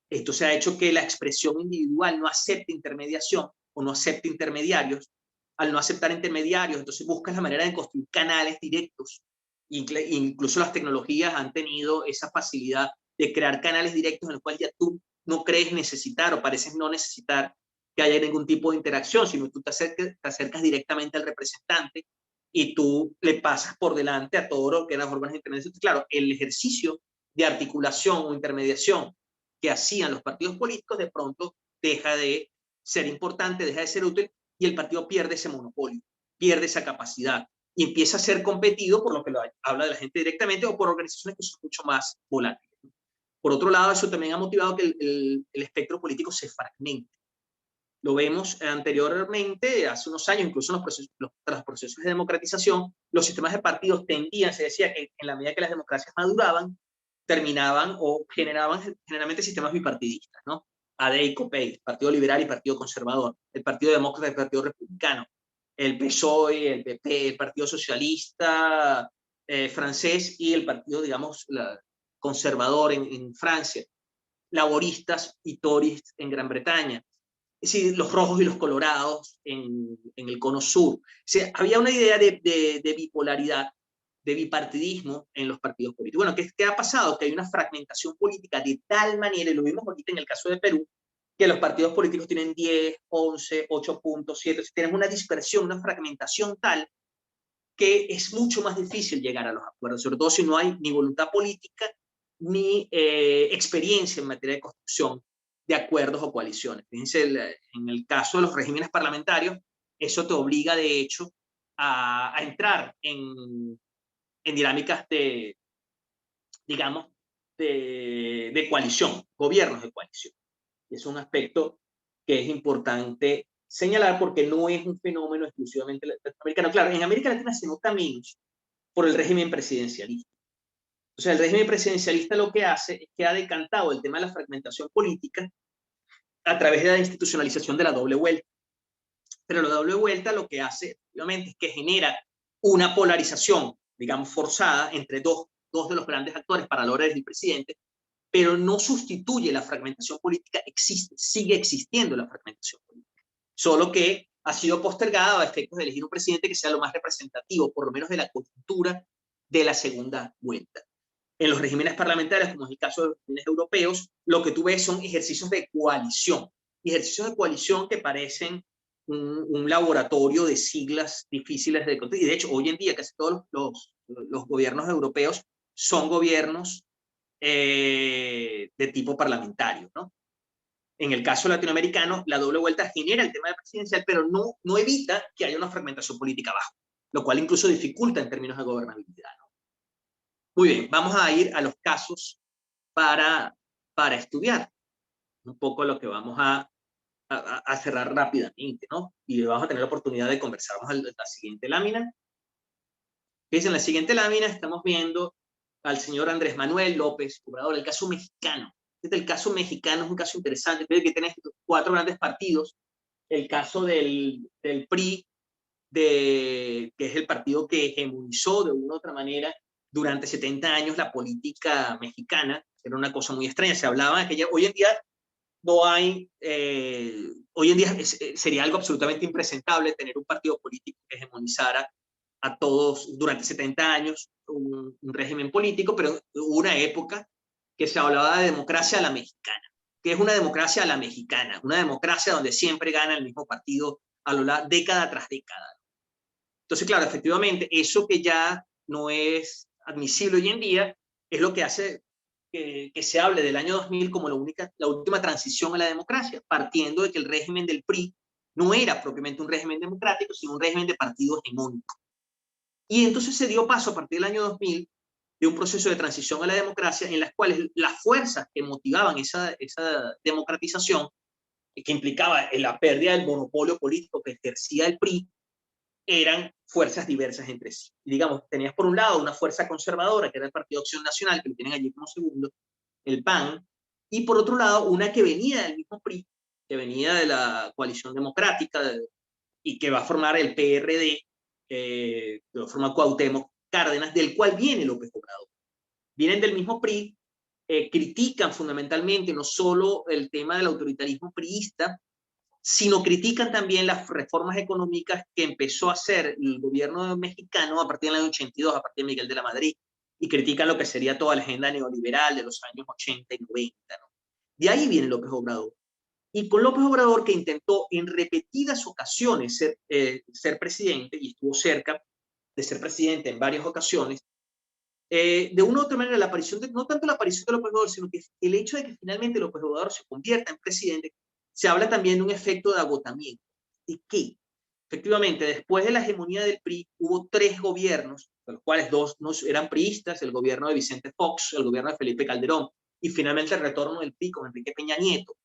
Esto se ha hecho que la expresión individual no acepte intermediación o no acepte intermediarios. Al no aceptar intermediarios, entonces buscas la manera de construir canales directos. Incluso las tecnologías han tenido esa facilidad de crear canales directos en los cuales ya tú no crees necesitar o pareces no necesitar que haya ningún tipo de interacción, sino tú te acercas directamente al representante y tú le pasas por delante a todo lo que eran las órganos de intermediación. Claro, el ejercicio de articulación o intermediación que hacían los partidos políticos de pronto deja de ser importante, deja de ser útil y el partido pierde ese monopolio, pierde esa capacidad y empieza a ser competido por lo que habla de la gente directamente o por organizaciones que son mucho más volátiles. Por otro lado, eso también ha motivado que el espectro político se fragmente. Lo vemos anteriormente, hace unos años, incluso tras los procesos de democratización, los sistemas de partidos tendían, se decía que en la medida que las democracias maduraban, terminaban o generaban generalmente sistemas bipartidistas, ¿no? AD y COPEI, Partido Liberal y Partido Conservador, el Partido Demócrata y el Partido Republicano, el PSOE, el PP, el Partido Socialista francés y el Partido, digamos, conservador en Francia, laboristas y tories en Gran Bretaña. Es decir, los rojos y los colorados en el cono sur. O sea, había una idea de bipolaridad, de bipartidismo en los partidos políticos. Bueno, ¿qué ha pasado? Que hay una fragmentación política de tal manera, y lo vimos ahorita en el caso de Perú, que los partidos políticos tienen 10, 11, 8.7, tienen una dispersión, una fragmentación tal que es mucho más difícil llegar a los acuerdos, sobre todo si no hay ni voluntad política ni experiencia en materia de construcción de acuerdos o coaliciones. Fíjense, en el caso de los regímenes parlamentarios, eso te obliga, de hecho, a entrar en dinámicas digamos, de coalición, gobiernos de coalición. Es un aspecto que es importante señalar porque no es un fenómeno exclusivamente latinoamericano. Claro, en América Latina se nota menos por el régimen presidencialista. O sea, el régimen presidencialista lo que hace es que ha decantado el tema de la fragmentación política a través de la institucionalización de la doble vuelta. Pero la doble vuelta lo que hace, obviamente, es que genera una polarización, digamos, forzada entre dos de los grandes actores para la hora del presidente, pero no sustituye la fragmentación política, sigue existiendo la fragmentación política, solo que ha sido postergada a efectos de elegir un presidente que sea lo más representativo, por lo menos de la coyuntura de la segunda vuelta. En los regímenes parlamentarios, como es el caso de los regímenes europeos, lo que tú ves son ejercicios de coalición que parecen un laboratorio de siglas difíciles de control. Y de hecho, hoy en día casi todos los gobiernos europeos son gobiernos de tipo parlamentario, ¿no? En el caso latinoamericano, la doble vuelta genera el tema de presidencial, pero no evita que haya una fragmentación política abajo, lo cual incluso dificulta en términos de gobernabilidad, ¿no? Muy bien, vamos a ir a los casos para estudiar un poco lo que vamos a cerrar rápidamente, ¿no? Y vamos a tener la oportunidad de conversar. Vamos a la siguiente lámina. Fíjense, en la siguiente lámina estamos viendo al señor Andrés Manuel López Obrador, el caso mexicano. El caso mexicano es un caso interesante. Fíjense que tiene 4 grandes partidos. El caso del PRI, que es el partido que hegemonizó de una u otra manera durante 70 años la política mexicana. Era una cosa muy extraña. Se hablaba de que hoy en día no hay, hoy en día sería algo absolutamente impresentable tener un partido político que hegemonizara a todos durante 70 años un régimen político, pero hubo una época que se hablaba de democracia a la mexicana. ¿Qué es una democracia a la mexicana? Una democracia donde siempre gana el mismo partido a lo largo, década tras década. Entonces, claro, efectivamente, eso que ya no es admisible hoy en día es lo que hace que se hable del año 2000 como la última transición a la democracia, partiendo de que el régimen del PRI no era propiamente un régimen democrático, sino un régimen de partido hegemónico. Y entonces se dio paso a partir del año 2000 de un proceso de transición a la democracia en las cuales las fuerzas que motivaban esa democratización, que implicaba la pérdida del monopolio político que ejercía el PRI, eran fuerzas diversas entre sí. Y digamos, tenías por un lado una fuerza conservadora, que era el Partido Acción Nacional, que lo tienen allí como segundo, el PAN, y por otro lado una que venía del mismo PRI, que venía de la coalición democrática y que va a formar el PRD, que lo forma Cuauhtémoc Cárdenas, del cual viene López Obrador. Vienen del mismo PRI, critican fundamentalmente no solo el tema del autoritarismo priista, sino critican también las reformas económicas que empezó a hacer el gobierno mexicano a partir del año 82, a partir de Miguel de la Madrid, y critican lo que sería toda la agenda neoliberal de los años 80 y 90, ¿no? De ahí viene López Obrador. Y con López Obrador, que intentó en repetidas ocasiones ser presidente, y estuvo cerca de ser presidente en varias ocasiones, de una u otra manera, no tanto la aparición de López Obrador, sino que el hecho de que finalmente López Obrador se convierta en presidente, se habla también de un efecto de agotamiento. ¿De qué? Efectivamente, después de la hegemonía del PRI, hubo 3 gobiernos, de los cuales 2 no eran priistas, el gobierno de Vicente Fox, el gobierno de Felipe Calderón, y finalmente el retorno del PRI con Enrique Peña Nieto.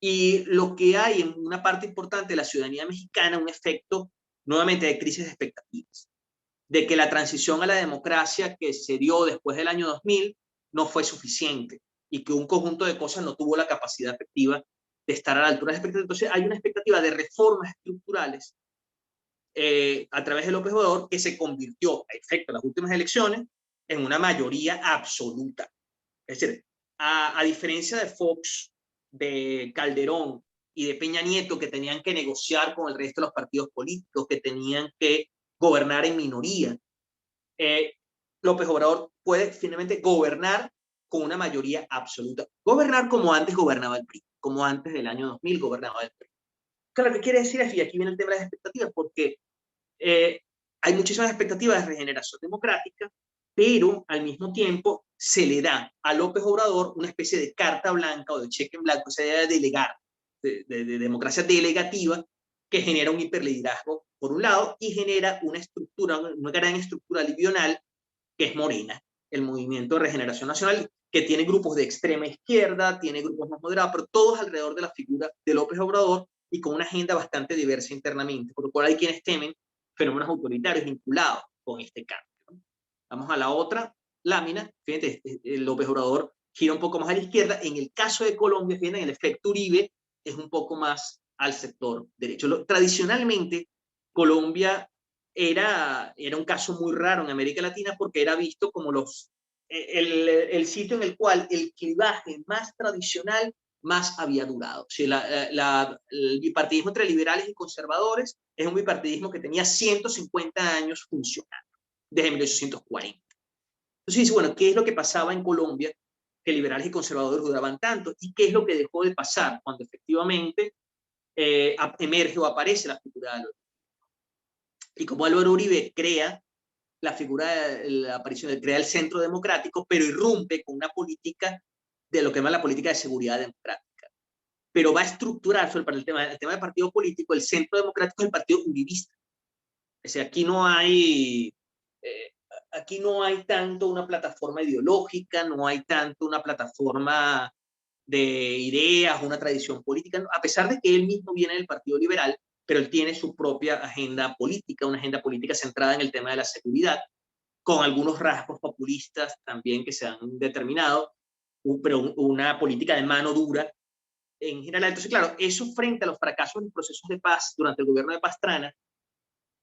Y lo que hay en una parte importante de la ciudadanía mexicana, un efecto nuevamente de crisis de expectativas, de que la transición a la democracia que se dio después del año 2000 no fue suficiente y que un conjunto de cosas no tuvo la capacidad efectiva de estar a la altura de las expectativas. Entonces hay una expectativa de reformas estructurales a través de López Obrador que se convirtió, a efecto de las últimas elecciones, en una mayoría absoluta. Es decir, a diferencia de Fox, de Calderón y de Peña Nieto, que tenían que negociar con el resto de los partidos políticos, que tenían que gobernar en minoría, López Obrador puede finalmente gobernar con una mayoría absoluta. Gobernar como antes gobernaba el PRI, como antes del año 2000 gobernaba el PRI. Claro, ¿qué quiere decir eso? Y aquí viene el tema de las expectativas, porque hay muchísimas expectativas de regeneración democrática, pero al mismo tiempo se le da a López Obrador una especie de carta blanca o de cheque en blanco, se debe delegar, de democracia delegativa, que genera un hiperliderazgo por un lado y genera una estructura, una gran estructura libional que es Morena, el Movimiento de Regeneración Nacional, que tiene grupos de extrema izquierda, tiene grupos más moderados, pero todos alrededor de la figura de López Obrador y con una agenda bastante diversa internamente, por lo cual hay quienes temen fenómenos autoritarios vinculados con este cambio, ¿no? Vamos a la otra lámina. Fíjate, López Obrador gira un poco más a la izquierda. En el caso de Colombia, fíjate, el efecto Uribe es un poco más al sector derecho. Tradicionalmente, Colombia era un caso muy raro en América Latina porque era visto como el sitio en el cual el clivaje más tradicional más había durado. O sea, el bipartidismo entre liberales y conservadores es un bipartidismo que tenía 150 años funcionando, desde 1840. Entonces, bueno, ¿qué es lo que pasaba en Colombia que liberales y conservadores duraban tanto? ¿Y qué es lo que dejó de pasar cuando efectivamente emerge o aparece la figura de Álvaro. Y como Álvaro Uribe crea la figura, la aparición, crea el Centro Democrático, pero irrumpe con una política de lo que llama la política de seguridad democrática. Pero va a estructurar sobre el tema del partido político, el Centro Democrático es el partido uribista. O sea, aquí no hay tanto una plataforma ideológica, no hay tanto una plataforma de ideas, una tradición política, a pesar de que él mismo viene del Partido Liberal, pero él tiene su propia agenda política, una agenda política centrada en el tema de la seguridad, con algunos rasgos populistas también que se han determinado, pero una política de mano dura en general. Entonces, claro, eso frente a los fracasos en los procesos de paz durante el gobierno de Pastrana,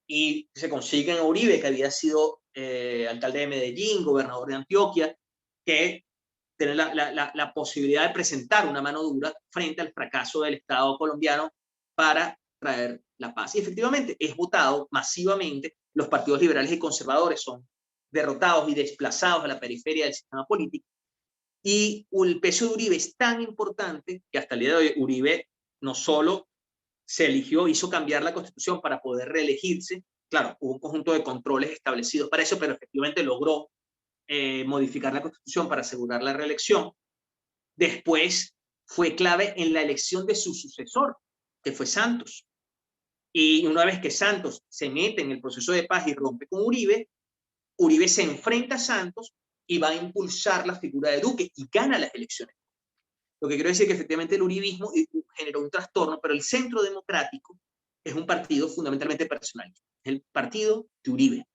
y se consigue en Uribe, que había sido alcalde de Medellín, gobernador de Antioquia, que tener la posibilidad de presentar una mano dura frente al fracaso del Estado colombiano para traer la paz. Y efectivamente es votado masivamente, los partidos liberales y conservadores son derrotados y desplazados a la periferia del sistema político, y el peso de Uribe es tan importante que hasta el día de hoy Uribe no solo se eligió, hizo cambiar la Constitución para poder reelegirse. Claro, hubo un conjunto de controles establecidos para eso, pero efectivamente logró modificar la Constitución para asegurar la reelección. Después fue clave en la elección de su sucesor, que fue Santos. Y una vez que Santos se mete en el proceso de paz y rompe con Uribe, Uribe se enfrenta a Santos y va a impulsar la figura de Duque y gana las elecciones. Lo que quiero decir es que efectivamente el uribismo generó un trastorno, pero el Centro Democrático es un partido fundamentalmente personal. Es el partido de Uribe.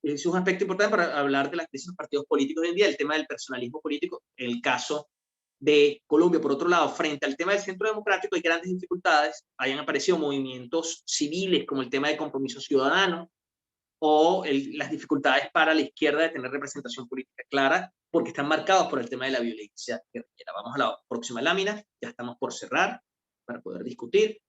Es un aspecto importante para hablar de las crisis de los partidos políticos hoy en día, el tema del personalismo político. En el caso de Colombia, por otro lado, frente al tema del Centro Democrático hay grandes dificultades. Hayan aparecido movimientos civiles como el tema de Compromiso Ciudadano, o las dificultades para la izquierda de tener representación política clara, porque están marcados por el tema de la violencia guerrillera. Vamos a la próxima lámina, ya estamos por cerrar para poder discutir.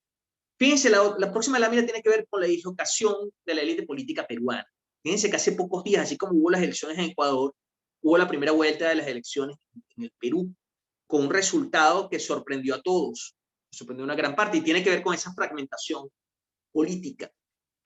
Fíjense, la próxima lámina tiene que ver con la dislocación de la élite política peruana. Fíjense que hace pocos días, así como hubo las elecciones en Ecuador, hubo la primera vuelta de las elecciones en el Perú, con un resultado que sorprendió a todos, sorprendió a una gran parte, y tiene que ver con esa fragmentación política.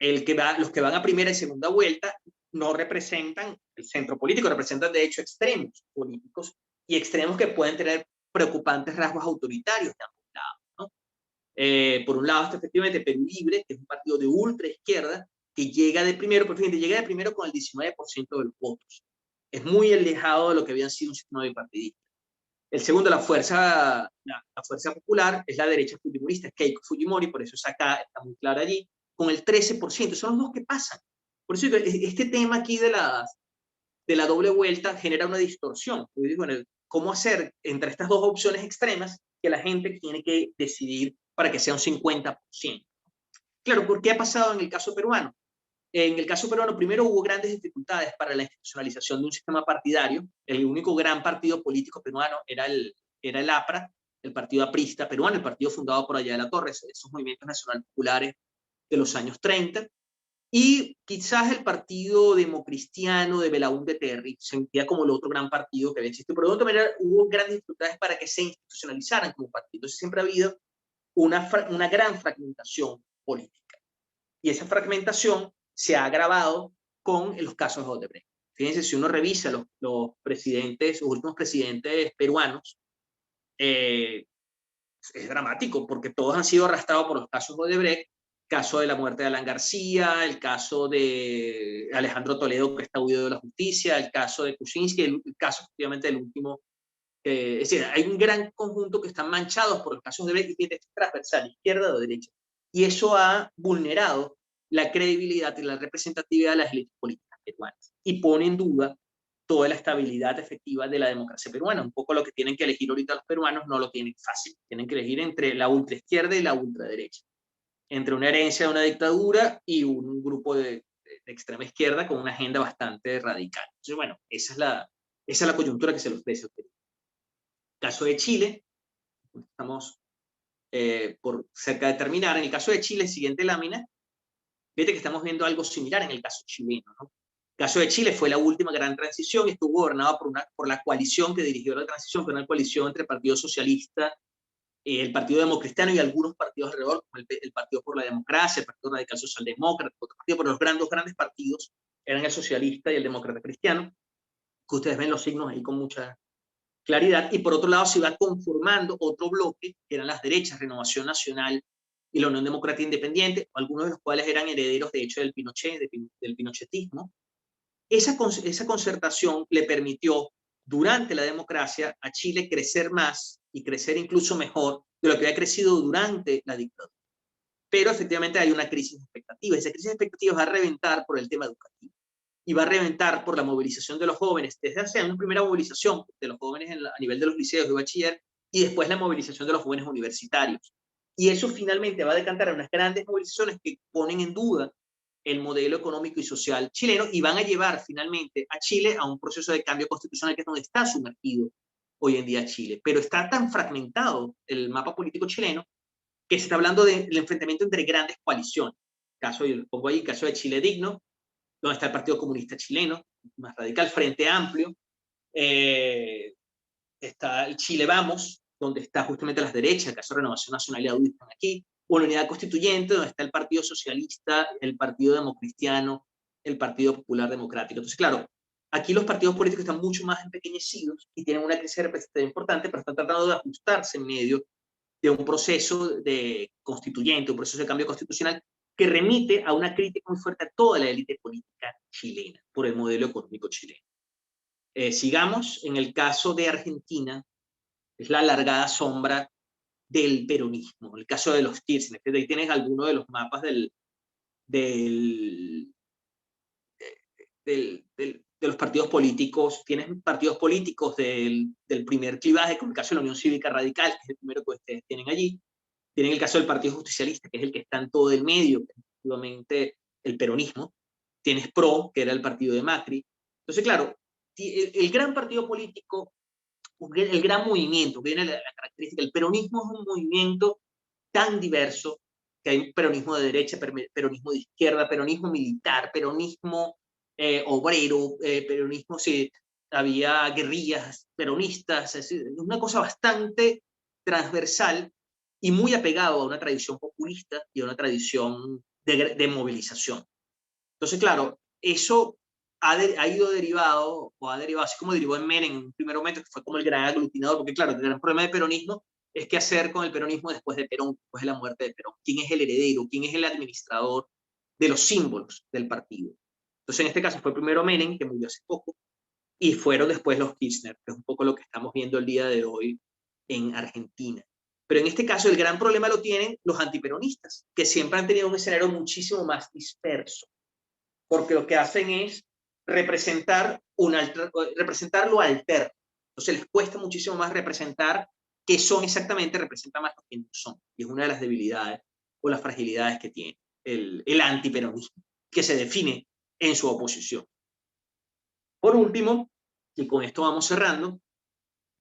Los que van a primera y segunda vuelta no representan el centro político, representan de hecho extremos políticos, y extremos que pueden tener preocupantes rasgos autoritarios de ambos lados, ¿no? Por un lado está efectivamente Perú Libre, que es un partido de ultra izquierda, que llega de primero, pero fíjate, llega de primero con el 19% de los votos. Es muy alejado de lo que habían sido un sistema bipartidista. El segundo, la fuerza popular, es la derecha fujimorista, Keiko Fujimori, por eso está muy clara allí, con el 13%, son los dos que pasan. Por eso este tema aquí de la doble vuelta genera una distorsión. Bueno, ¿cómo hacer entre estas dos opciones extremas que la gente tiene que decidir para que sea un 50%? Claro, ¿por qué ha pasado en el caso peruano? En el caso peruano, primero hubo grandes dificultades para la institucionalización de un sistema partidario. El único gran partido político peruano era el APRA, el partido aprista peruano, el partido fundado por Allá de la Torre, esos movimientos nacionales populares de los años 30, y quizás el partido democristiano de Belaúnde Terry se sentía como el otro gran partido que había existido, pero de otra manera hubo grandes dificultades para que se institucionalizaran como partido. Entonces siempre ha habido una gran fragmentación política, y esa fragmentación se ha agravado con los casos de Odebrecht. Fíjense, si uno revisa los últimos presidentes peruanos, es dramático, porque todos han sido arrastrados por los casos de Odebrecht, caso de la muerte de Alan García, el caso de Alejandro Toledo, que está huido de la justicia, el caso de Kuczynski, el caso efectivamente del último. Es decir, hay un gran conjunto que están manchados por los casos de Odebrecht, y es transversal, izquierda o derecha. Y eso ha vulnerado la credibilidad y la representatividad de las élites políticas peruanas, y pone en duda toda la estabilidad efectiva de la democracia peruana. Un poco lo que tienen que elegir ahorita los peruanos no lo tienen fácil. Tienen que elegir entre la ultraizquierda y la ultraderecha, entre una herencia de una dictadura y un grupo de extrema izquierda con una agenda bastante radical. Entonces, bueno, esa es la coyuntura que se los ofrece. Caso de Chile, estamos por cerca de terminar. En el caso de Chile, siguiente lámina, fíjate que estamos viendo algo similar en el caso chileno, ¿no? El caso de Chile fue la última gran transición y estuvo gobernado por la coalición que dirigió la transición, que era una coalición entre el Partido Socialista el Partido Democristiano y algunos partidos alrededor, como el Partido por la Democracia, el Partido Radical Socialdemócrata, otro partido, pero los grandes partidos eran el socialista y el demócrata cristiano, que ustedes ven los signos ahí con mucha claridad. Y por otro lado se iba conformando otro bloque, que eran las derechas, Renovación Nacional y la Unión Democrática Independiente, algunos de los cuales eran herederos, de hecho, del Pinochet, del pinochetismo. Esa concertación le permitió, durante la democracia, a Chile crecer más y crecer incluso mejor de lo que había crecido durante la dictadura. Pero efectivamente hay una crisis de expectativas. Esa crisis de expectativas va a reventar por el tema educativo y va a reventar por la movilización de los jóvenes, desde hace una primera movilización de los jóvenes a nivel de los liceos de bachiller y después la movilización de los jóvenes universitarios. Y eso finalmente va a decantar en unas grandes movilizaciones que ponen en duda el modelo económico y social chileno y van a llevar finalmente a Chile a un proceso de cambio constitucional, que es donde está sumergido hoy en día Chile. Pero está tan fragmentado el mapa político chileno que se está hablando del enfrentamiento entre grandes coaliciones. Caso, yo pongo ahí el caso de Chile Digno, donde está el Partido Comunista Chileno, más radical, Frente Amplio, está el Chile Vamos, donde está justamente las derechas, el caso de Renovación Nacional y AUD están aquí, una unidad constituyente, donde está el Partido Socialista, el Partido Democristiano, el Partido Popular Democrático. Entonces, claro, aquí los partidos políticos están mucho más empequeñecidos y tienen una crisis representativa importante, pero están tratando de ajustarse en medio de un proceso de constituyente, un proceso de cambio constitucional que remite a una crítica muy fuerte a toda la élite política chilena por el modelo económico chileno. Sigamos, en el caso de Argentina, es la alargada sombra del peronismo, el caso de los Kirchner, ahí tienes algunos de los mapas del, de los partidos políticos, tienes partidos políticos del primer clivaje, como el caso de la Unión Cívica Radical, que es el primero que ustedes tienen allí, tienen el caso del Partido Justicialista, que es el que está en todo el medio, que es efectivamente el peronismo, tienes PRO, que era el partido de Macri. Entonces, claro, el gran partido político, el gran movimiento, que viene la característica, el peronismo es un movimiento tan diverso, que hay peronismo de derecha, peronismo de izquierda, peronismo militar, peronismo obrero, peronismo, sí, había guerrillas peronistas, es una cosa bastante transversal y muy apegado a una tradición populista y a una tradición de movilización. Entonces, claro, eso ha ido derivado, o ha derivado, así como derivó en Menem en un primer momento, que fue como el gran aglutinador, porque claro, el gran problema del peronismo es qué hacer con el peronismo después de Perón, después de la muerte de Perón. ¿Quién es el heredero? ¿Quién es el administrador de los símbolos del partido? Entonces, en este caso fue primero Menem, que murió hace poco, y fueron después los Kirchner, que es un poco lo que estamos viendo el día de hoy en Argentina. Pero en este caso el gran problema lo tienen los antiperonistas, que siempre han tenido un escenario muchísimo más disperso, porque lo que hacen es representar lo alterno. Entonces les cuesta muchísimo más representar qué son exactamente, representa más lo que no son. Y es una de las debilidades o las fragilidades que tiene el antiperonismo, que se define en su oposición. Por último, y con esto vamos cerrando,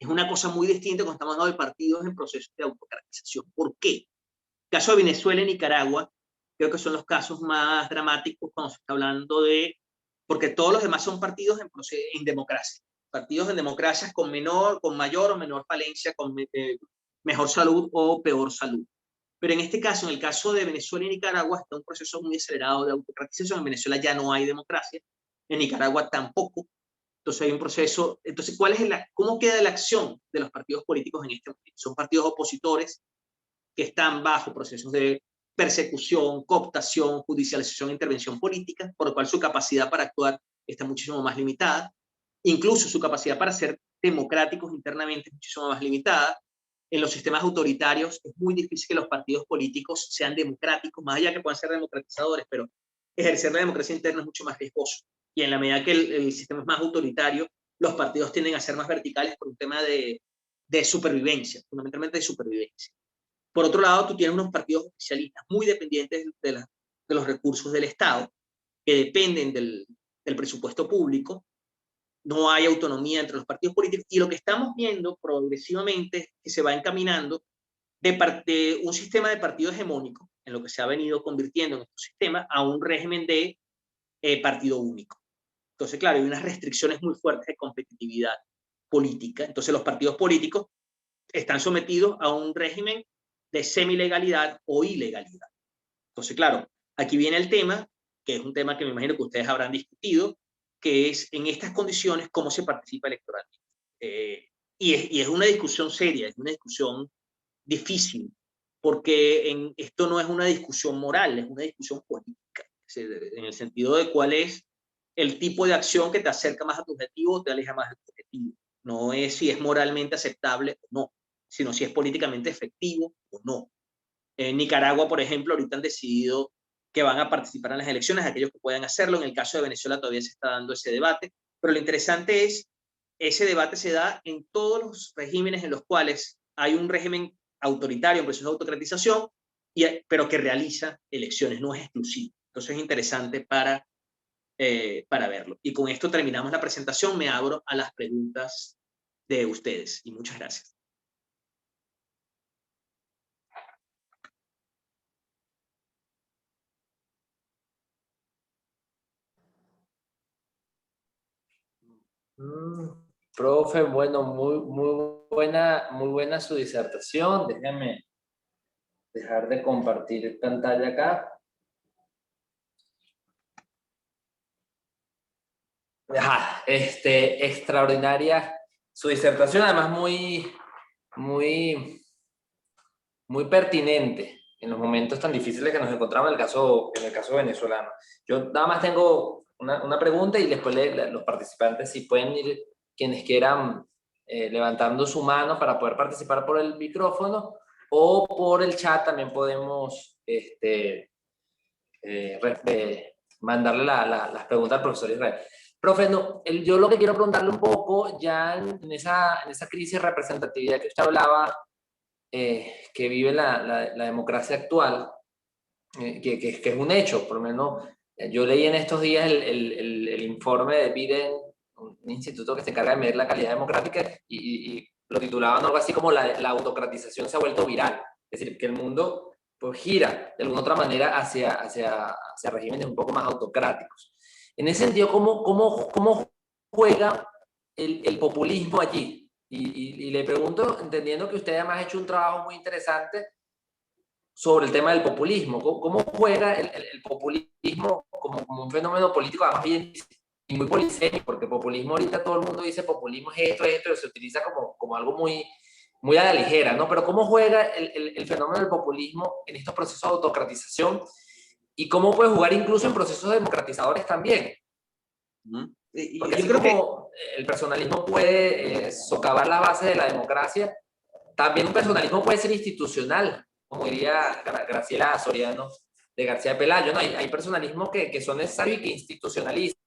es una cosa muy distinta cuando estamos hablando de partidos en proceso de autocaracterización. ¿Por qué? El caso de Venezuela y Nicaragua, creo que son los casos más dramáticos cuando se está hablando de, porque todos los demás son partidos en democracia, partidos en democracias con mayor o menor falencia, con mejor salud o peor salud. Pero en este caso, en el caso de Venezuela y Nicaragua, está un proceso muy acelerado de autocratización. En Venezuela ya no hay democracia, en Nicaragua tampoco. Entonces hay un proceso. Entonces, ¿cómo queda la acción de los partidos políticos en este momento? Son partidos opositores que están bajo procesos de persecución, cooptación, judicialización e intervención política, por lo cual su capacidad para actuar está muchísimo más limitada. Incluso su capacidad para ser democráticos internamente es muchísimo más limitada. En los sistemas autoritarios es muy difícil que los partidos políticos sean democráticos, más allá que puedan ser democratizadores, pero ejercer la democracia interna es mucho más riesgoso. Y en la medida que el sistema es más autoritario, los partidos tienden a ser más verticales por un tema de supervivencia, fundamentalmente de supervivencia. Por otro lado, tú tienes unos partidos oficialistas muy dependientes de los recursos del Estado, que dependen del presupuesto público. No hay autonomía entre los partidos políticos, y lo que estamos viendo progresivamente es que se va encaminando de un sistema de partido hegemónico, en lo que se ha venido convirtiendo en nuestro sistema, a un régimen de partido único. Entonces, claro, hay unas restricciones muy fuertes de competitividad política. Entonces, los partidos políticos están sometidos a un régimen de semilegalidad o ilegalidad. Entonces, claro, aquí viene el tema, que es un tema que me imagino que ustedes habrán discutido, que es en estas condiciones cómo se participa electoralmente. Y es una discusión seria, es una discusión difícil, porque esto no es una discusión moral, es una discusión política, en el sentido de cuál es el tipo de acción que te acerca más a tu objetivo o te aleja más de tu objetivo. No es si es moralmente aceptable o no, sino si es políticamente efectivo o no. En Nicaragua, por ejemplo, ahorita han decidido que van a participar en las elecciones, aquellos que puedan hacerlo. En el caso de Venezuela todavía se está dando ese debate, pero lo interesante es, ese debate se da en todos los regímenes en los cuales hay un régimen autoritario, un proceso de autocratización, pero que realiza elecciones, no es exclusivo. Entonces es interesante para verlo. Y con esto terminamos la presentación, me abro a las preguntas de ustedes y muchas gracias. Profe, bueno, muy buena su disertación. Déjame dejar de compartir pantalla acá. Extraordinaria su disertación, además muy pertinente en los momentos tan difíciles que nos encontramos en el caso venezolano. Yo nada más tengo una pregunta y después los participantes, si pueden ir, quienes quieran, levantando su mano para poder participar por el micrófono o por el chat también podemos mandarle las preguntas al profesor Israel. Profe, no, yo lo que quiero preguntarle un poco, ya en esa crisis de representatividad que usted hablaba, que vive la democracia actual, que es un hecho, por lo menos yo leí en estos días el informe de Biden, un instituto que se encarga de medir la calidad democrática, y lo titulaban algo así como la autocratización se ha vuelto viral, es decir, que el mundo pues gira de alguna otra manera hacia regímenes un poco más autocráticos. En ese sentido, ¿cómo juega el populismo allí? Y le pregunto, entendiendo que usted además ha hecho un trabajo muy interesante sobre el tema del populismo. ¿Cómo juega el populismo como un fenómeno político, además bien y muy polisémico? Porque populismo ahorita todo el mundo dice populismo es esto, se utiliza como algo muy a la ligera, ¿no? Pero ¿cómo juega el fenómeno del populismo en estos procesos de autocratización? ¿Y cómo puede jugar incluso en procesos democratizadores también? Porque así como el personalismo puede socavar la base de la democracia, también un personalismo puede ser institucional, como diría Graciela Soriano de García Pelayo, ¿no? Hay personalismos que son necesarios y que institucionalizan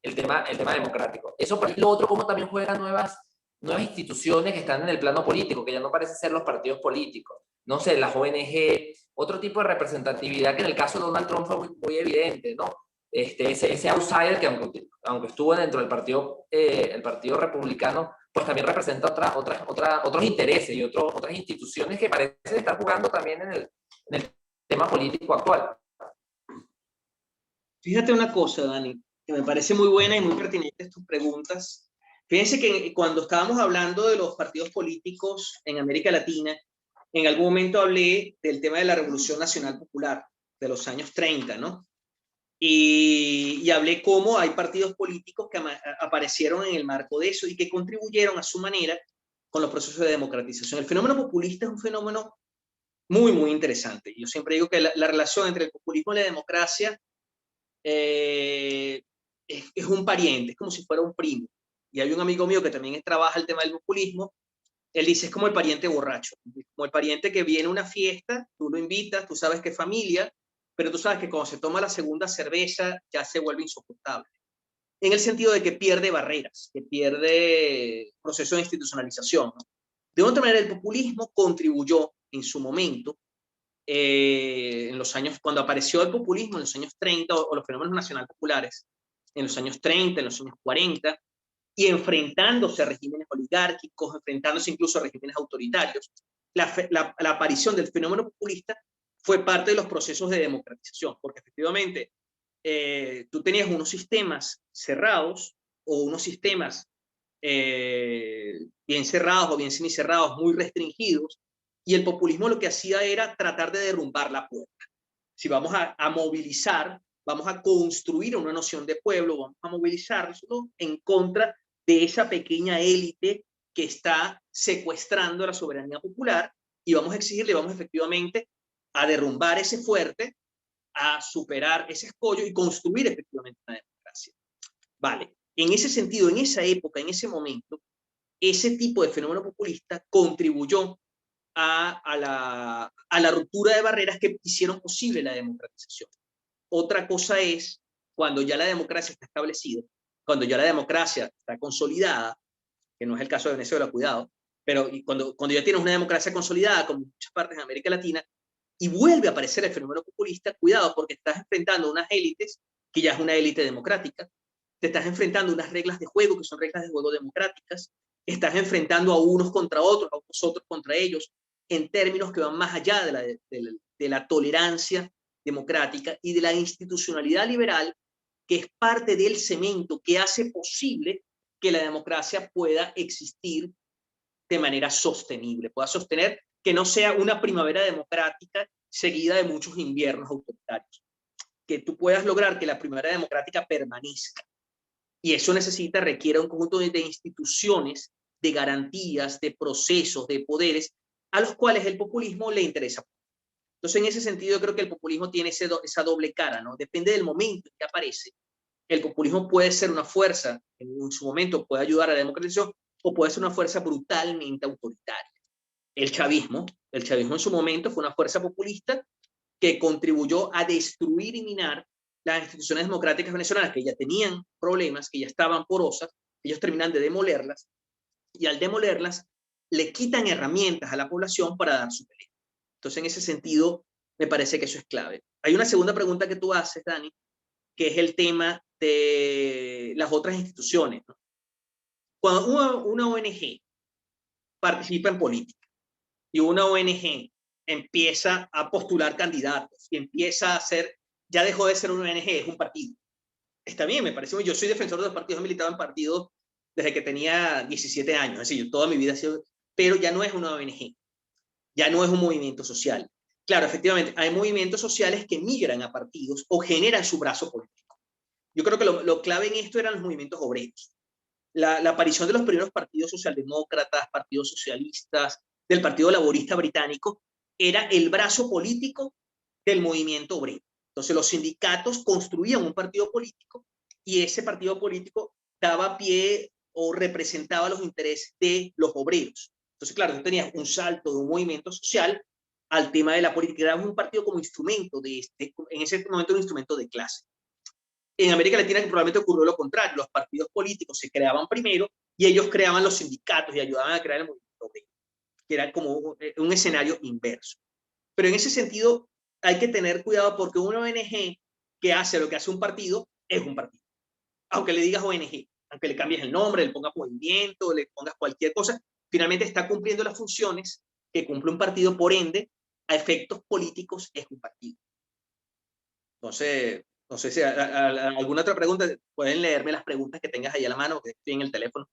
el tema democrático. Eso, y lo otro, como también juegan nuevas instituciones que están en el plano político, que ya no parecen ser los partidos políticos. No sé, las ONG, otro tipo de representatividad que en el caso de Donald Trump fue muy evidente, ¿no? Ese outsider que aunque estuvo dentro del partido, el partido republicano, pues también representa otros intereses y otras instituciones que parecen estar jugando también en el tema político actual. Fíjate una cosa, Dani, que me parece muy buena y muy pertinente tus preguntas. Fíjense que cuando estábamos hablando de los partidos políticos en América Latina, en algún momento hablé del tema de la Revolución Nacional Popular de los años 30, ¿no? Y hablé cómo hay partidos políticos que aparecieron en el marco de eso y que contribuyeron a su manera con los procesos de democratización. El fenómeno populista es un fenómeno muy interesante. Yo siempre digo que la relación entre el populismo y la democracia es un pariente, es como si fuera un primo. Y hay un amigo mío que también trabaja el tema del populismo. Él dice, es como el pariente borracho, como el pariente que viene a una fiesta, tú lo invitas, tú sabes que es familia, pero tú sabes que cuando se toma la segunda cerveza ya se vuelve insoportable. En el sentido de que pierde barreras, que pierde proceso de institucionalización, ¿no? De otra manera, el populismo contribuyó en su momento, en los años, cuando apareció el populismo en los años 30 o los fenómenos nacionales populares, en los años 30, en los años 40, y enfrentándose a regímenes oligárquicos, enfrentándose incluso a regímenes autoritarios. La aparición del fenómeno populista fue parte de los procesos de democratización, porque efectivamente tú tenías unos sistemas cerrados o unos sistemas bien cerrados o bien semicerrados, muy restringidos, y el populismo lo que hacía era tratar de derrumbar la puerta. Si vamos a movilizar, vamos a construir una noción de pueblo, vamos a movilizarnos, ¿no?, en contra de esa pequeña élite que está secuestrando la soberanía popular, y vamos a exigirle, vamos efectivamente a derrumbar ese fuerte, a superar ese escollo y construir efectivamente una democracia. Vale, en ese sentido, en esa época, en ese momento, ese tipo de fenómeno populista contribuyó a la ruptura de barreras que hicieron posible la democratización. Otra cosa es cuando ya la democracia está establecida, cuando ya la democracia está consolidada, que no es el caso de Venezuela, cuidado, pero cuando ya tienes una democracia consolidada, como en muchas partes de América Latina, y vuelve a aparecer el fenómeno populista, cuidado, porque estás enfrentando unas élites, que ya es una élite democrática, te estás enfrentando a unas reglas de juego, que son reglas de juego democráticas, estás enfrentando a unos contra otros, a otros contra ellos, en términos que van más allá de la tolerancia democrática y de la institucionalidad liberal, que es parte del cemento que hace posible que la democracia pueda existir de manera sostenible, pueda sostener que no sea una primavera democrática seguida de muchos inviernos autoritarios, que tú puedas lograr que la primavera democrática permanezca. Y eso requiere un conjunto de instituciones, de garantías, de procesos, de poderes, a los cuales el populismo le interesa. Entonces, en ese sentido, yo creo que el populismo tiene esa doble cara, ¿no? Depende del momento en que aparece. El populismo puede ser una fuerza, en su momento puede ayudar a la democratización, o puede ser una fuerza brutalmente autoritaria. El chavismo en su momento fue una fuerza populista que contribuyó a destruir y minar las instituciones democráticas venezolanas, que ya tenían problemas, que ya estaban porosas. Ellos terminan de demolerlas, y al demolerlas le quitan herramientas a la población para dar su pelea. Entonces, en ese sentido, me parece que eso es clave. Hay una segunda pregunta que tú haces, Dani, que es el tema de las otras instituciones, ¿no? Cuando una ONG participa en política y una ONG empieza a postular candidatos y empieza a hacer, ya dejó de ser una ONG, es un partido. Está bien, me parece. Yo soy defensor de los partidos, he militado en partidos desde que tenía 17 años, es decir, yo toda mi vida he sido, pero ya no es una ONG, ya no es un movimiento social. Claro, efectivamente, hay movimientos sociales que migran a partidos o generan su brazo político. Yo creo que lo clave en esto eran los movimientos obreros. La aparición de los primeros partidos socialdemócratas, partidos socialistas, del Partido Laborista Británico, era el brazo político del movimiento obrero. Entonces los sindicatos construían un partido político y ese partido político daba pie o representaba los intereses de los obreros. Entonces, claro, tú tenías un salto de un movimiento social al tema de la política. Era un partido como instrumento en ese momento un instrumento de clase. En América Latina probablemente ocurrió lo contrario. Los partidos políticos se creaban primero y ellos creaban los sindicatos y ayudaban a crear el movimiento obrero, que era como un escenario inverso. Pero en ese sentido hay que tener cuidado porque una ONG que hace lo que hace un partido es un partido. Aunque le digas ONG, aunque le cambies el nombre, le pongas movimiento, le pongas cualquier cosa, finalmente está cumpliendo las funciones que cumple un partido, por ende, a efectos políticos es un partido. Entonces, no sé si alguna otra pregunta, pueden leerme las preguntas que tengas ahí a la mano, que estoy en el teléfono.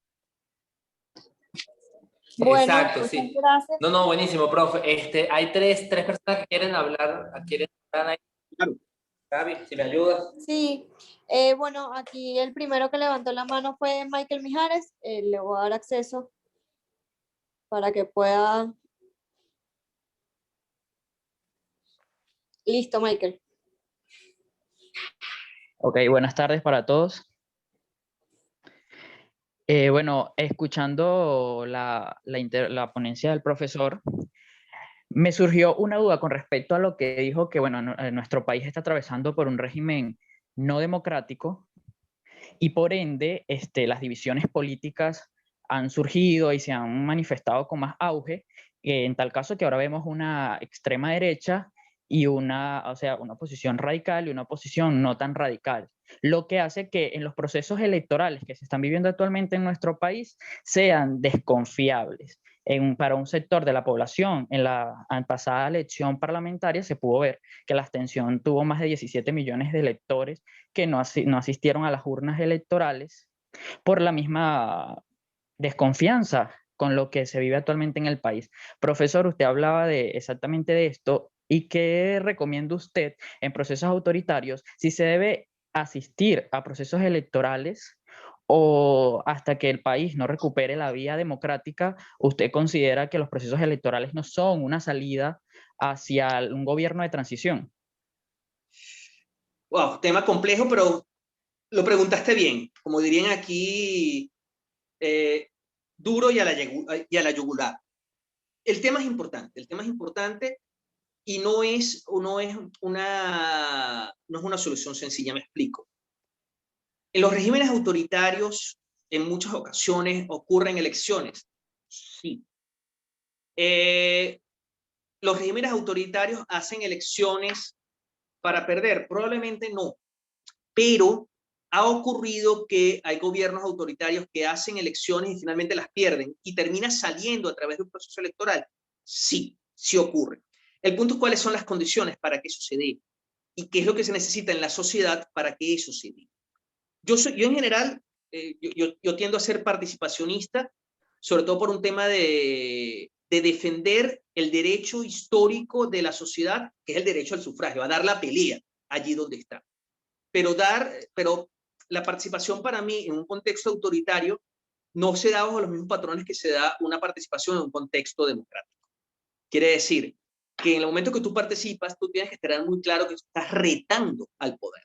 Bueno, exacto, sí. Gracias. No, buenísimo, profe. Hay tres personas que quieren hablar, ahí. Claro. Gaby, si me ayudas. Sí, bueno, aquí el primero que levantó la mano fue Michael Mijares. Le voy a dar acceso para que pueda. Listo, Michael. Ok, buenas tardes para todos. Bueno, escuchando la ponencia del profesor, me surgió una duda con respecto a lo que dijo que, bueno, nuestro país está atravesando por un régimen no democrático y por ende las divisiones políticas han surgido y se han manifestado con más auge, en tal caso que ahora vemos una extrema derecha y una oposición radical y una oposición no tan radical, lo que hace que en los procesos electorales que se están viviendo actualmente en nuestro país sean desconfiables. Para un sector de la población, en la pasada elección parlamentaria se pudo ver que la abstención tuvo más de 17 millones de electores que no asistieron a las urnas electorales por la misma desconfianza con lo que se vive actualmente en el país. Profesor, usted hablaba exactamente de esto. ¿Y qué recomienda usted en procesos autoritarios? Si se debe asistir a procesos electorales o hasta que el país no recupere la vía democrática, ¿usted considera que los procesos electorales no son una salida hacia un gobierno de transición? Wow, tema complejo, pero lo preguntaste bien. Como dirían aquí, eh, duro y y a la yugular. El tema es importante y no es una solución sencilla, me explico. En los regímenes autoritarios, en muchas ocasiones ocurren elecciones. Sí. Eh, los regímenes autoritarios hacen elecciones para perder, probablemente no, pero ha ocurrido que hay gobiernos autoritarios que hacen elecciones y finalmente las pierden y termina saliendo a través de un proceso electoral. Sí, sí ocurre. El punto es cuáles son las condiciones para que eso se dé y qué es lo que se necesita en la sociedad para que eso se dé. Yo en general, yo tiendo a ser participacionista, sobre todo por un tema de defender el derecho histórico de la sociedad, que es el derecho al sufragio, a dar la pelea allí donde está. Pero la participación para mí en un contexto autoritario no se da bajo los mismos patrones que se da una participación en un contexto democrático. Quiere decir que en el momento que tú participas, tú tienes que estar muy claro que estás retando al poder.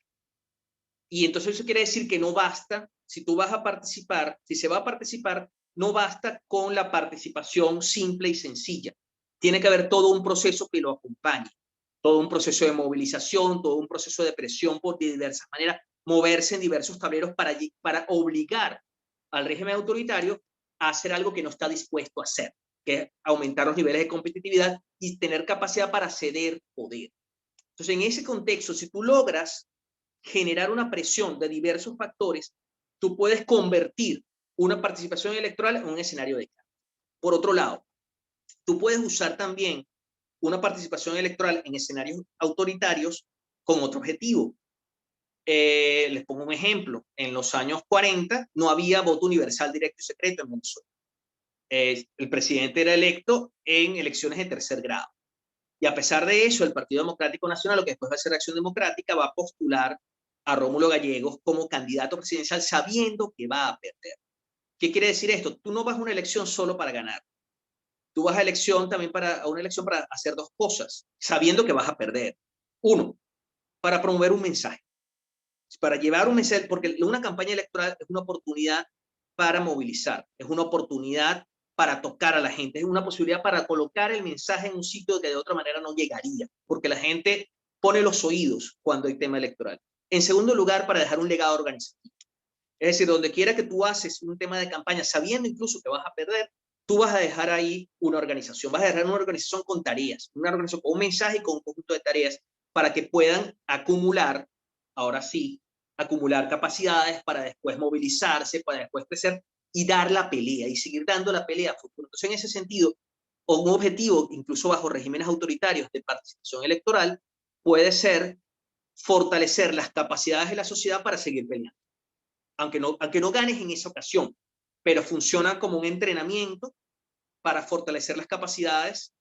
Y entonces eso quiere decir que no basta, si tú vas a participar, si se va a participar, no basta con la participación simple y sencilla. Tiene que haber todo un proceso que lo acompañe, todo un proceso de movilización, todo un proceso de presión por diversas maneras, moverse en diversos tableros para obligar al régimen autoritario a hacer algo que no está dispuesto a hacer, que es aumentar los niveles de competitividad y tener capacidad para ceder poder. Entonces, en ese contexto, si tú logras generar una presión de diversos factores, tú puedes convertir una participación electoral en un escenario de cambio. Por otro lado, tú puedes usar también una participación electoral en escenarios autoritarios con otro objetivo. Les pongo un ejemplo. En los años 40 no había voto universal directo y secreto en Venezuela. El presidente era electo en elecciones de tercer grado. Y a pesar de eso, el Partido Democrático Nacional, lo que después va a ser Acción Democrática, va a postular a Rómulo Gallegos como candidato presidencial sabiendo que va a perder. ¿Qué quiere decir esto? Tú no vas a una elección solo para ganar. Tú vas a una elección para hacer dos cosas, sabiendo que vas a perder. Uno, para promover un mensaje. Para llevar un mensaje, porque una campaña electoral es una oportunidad para movilizar, es una oportunidad para tocar a la gente, es una posibilidad para colocar el mensaje en un sitio que de otra manera no llegaría, porque la gente pone los oídos cuando hay tema electoral. En segundo lugar, para dejar un legado organizativo. Es decir, donde quiera que tú haces un tema de campaña, sabiendo incluso que vas a perder, tú vas a dejar ahí una organización, vas a dejar una organización con tareas, una organización con un mensaje y con un conjunto de tareas para que puedan acumular, ahora sí, acumular capacidades para después movilizarse, para después crecer y dar la pelea y seguir dando la pelea a futuro. Entonces, en ese sentido, un objetivo, incluso bajo regímenes autoritarios de participación electoral, puede ser fortalecer las capacidades de la sociedad para seguir peleando. Aunque no ganes en esa ocasión, pero funciona como un entrenamiento para fortalecer las capacidades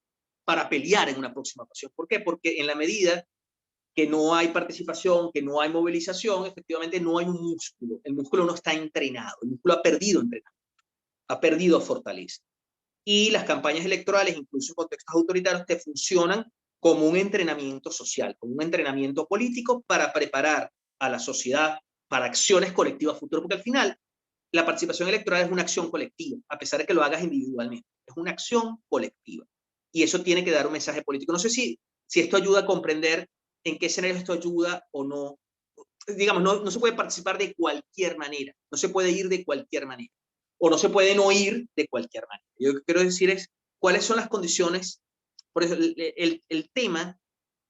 para pelear en una próxima ocasión. ¿Por qué? Porque en la medida que no hay participación, que no hay movilización, efectivamente no hay un músculo. El músculo no está entrenado, el músculo ha perdido entrenamiento, ha perdido fortaleza. Y las campañas electorales, incluso en contextos autoritarios, te funcionan como un entrenamiento social, como un entrenamiento político para preparar a la sociedad para acciones colectivas futuras, porque al final la participación electoral es una acción colectiva, a pesar de que lo hagas individualmente, es una acción colectiva. Y eso tiene que dar un mensaje político. No sé si esto ayuda a comprender en qué escenarios esto ayuda o no. Digamos, no se puede participar de cualquier manera, no se puede ir de cualquier manera, o no se puede no ir de cualquier manera. Yo lo que quiero decir es cuáles son las condiciones. Por eso el tema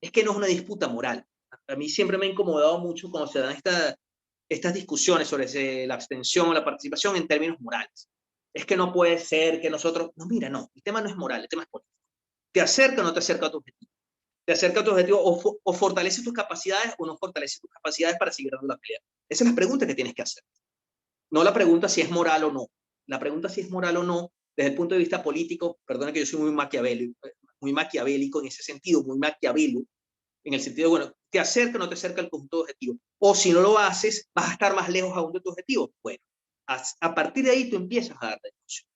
es que no es una disputa moral. A mí siempre me ha incomodado mucho cuando se dan estas discusiones sobre la abstención o la participación en términos morales. Es que no puede ser que nosotros... No, mira, no, el tema no es moral, el tema es político. ¿Te acerca o no te acerca a tu objetivo? ¿Te acerca a tu objetivo o fortalece tus capacidades o no fortalece tus capacidades para seguir dando la pelea? Esa es la pregunta que tienes que hacer. No la pregunta si es moral o no. la pregunta si es moral o no, desde el punto de vista político, perdona que yo soy muy maquiavélico en ese sentido, muy maquiavelo, en el sentido, bueno, ¿te acerca o no te acerca al conjunto de objetivos? O si no lo haces, vas a estar más lejos aún de tu objetivo. Bueno, a partir de ahí tú empiezas a dar negocio.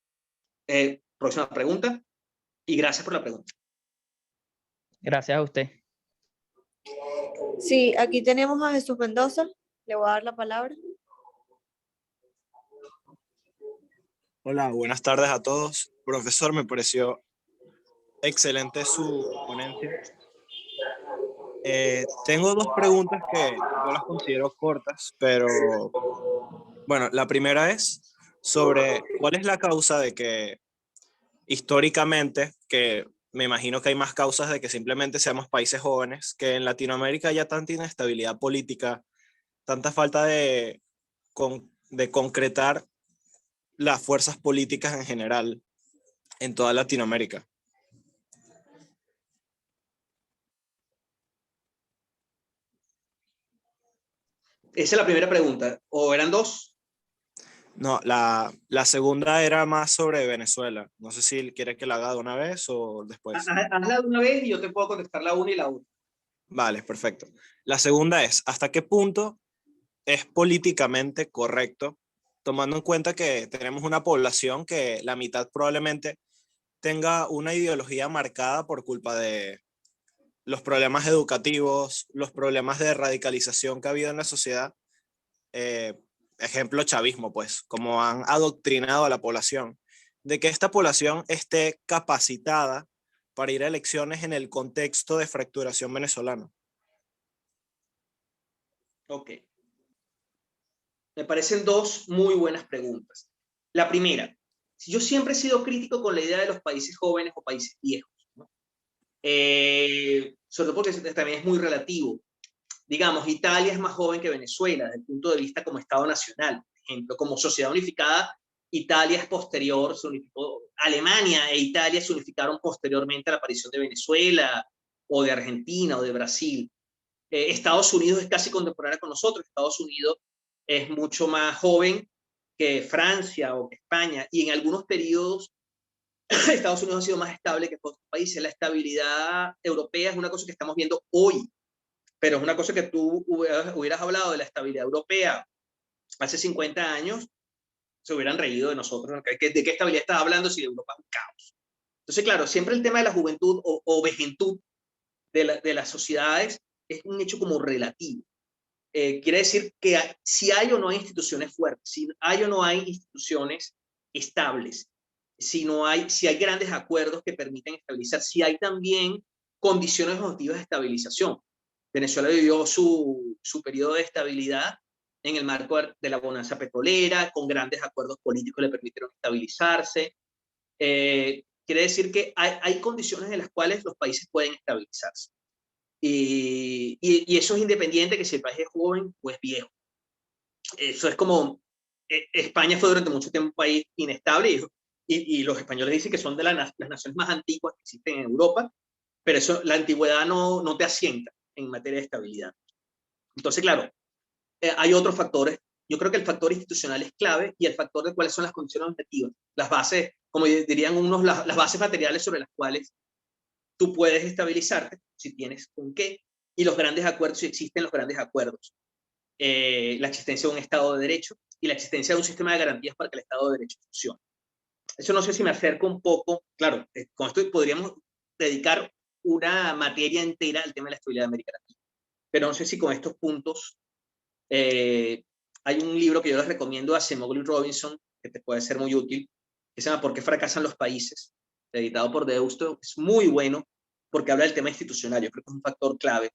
Próxima pregunta, y gracias por la pregunta. Gracias a usted. Sí, aquí tenemos a Jesús Mendoza. Le voy a dar la palabra. Hola, buenas tardes a todos. Profesor, me pareció excelente su ponencia. Tengo dos preguntas que yo las considero cortas, pero bueno, la primera es sobre cuál es la causa de que históricamente, que me imagino que hay más causas de que simplemente seamos países jóvenes, que en Latinoamérica haya tanta inestabilidad política, tanta falta de concretar las fuerzas políticas en general en toda Latinoamérica. Esa es la primera pregunta. ¿O eran dos? No, la segunda era más sobre Venezuela. No sé si quiere que la haga de una vez o después. Hazla de una vez y yo te puedo contestar la una y la otra. Vale, perfecto. La segunda es, ¿hasta qué punto es políticamente correcto, tomando en cuenta que tenemos una población que la mitad probablemente tenga una ideología marcada por culpa de los problemas educativos, los problemas de radicalización que ha habido en la sociedad? Ejemplo, chavismo, pues, como han adoctrinado a la población, de que esta población esté capacitada para ir a elecciones en el contexto de fracturación venezolana. Ok. Me parecen dos muy buenas preguntas. La primera, yo siempre he sido crítico con la idea de los países jóvenes o países viejos, ¿no? Sobre todo porque también es muy relativo. Digamos, Italia es más joven que Venezuela desde el punto de vista como Estado nacional. Por ejemplo, como sociedad unificada, Italia es posterior, se unificó, Alemania e Italia se unificaron posteriormente a la aparición de Venezuela o de Argentina o de Brasil. Estados Unidos es casi contemporáneo con nosotros. Estados Unidos es mucho más joven que Francia o que España, y en algunos periodos Estados Unidos ha sido más estable que otros países. La estabilidad europea es una cosa que estamos viendo hoy, pero es una cosa que tú hubieras hablado de la estabilidad europea hace 50 años, se hubieran reído de nosotros. ¿De qué estabilidad estás hablando si Europa es un caos? Entonces, claro, siempre el tema de la juventud o vejentud de las sociedades es un hecho como relativo. Quiere decir que si hay o no hay instituciones fuertes, si hay o no hay instituciones estables, si hay grandes acuerdos que permiten estabilizar, si hay también condiciones objetivas de estabilización. Venezuela vivió su periodo de estabilidad en el marco de la bonanza petrolera, con grandes acuerdos políticos que le permitieron estabilizarse. Quiere decir que hay condiciones en las cuales los países pueden estabilizarse. Y eso es independiente que si el país es joven o es viejo. Eso es como, España fue durante mucho tiempo un país inestable y los españoles dicen que son de las naciones más antiguas que existen en Europa, pero eso, la antigüedad no te asienta en materia de estabilidad. Entonces, claro, hay otros factores. Yo creo que el factor institucional es clave, y el factor de cuáles son las condiciones objetivas, las bases, como dirían unos, las bases materiales sobre las cuales tú puedes estabilizarte, si tienes con qué, y los grandes acuerdos, si existen los grandes acuerdos. La existencia de un Estado de Derecho y la existencia de un sistema de garantías para que el Estado de Derecho funcione. Eso no sé si me acerco un poco, claro, con esto podríamos dedicar una materia entera al tema de la estabilidad de América Latina, pero no sé si con estos puntos, hay un libro que yo les recomiendo a Acemoglu y Robinson, que te puede ser muy útil, que se llama ¿Por qué fracasan los países?, editado por Deusto. Es muy bueno porque habla del tema institucional. Yo creo que es un factor clave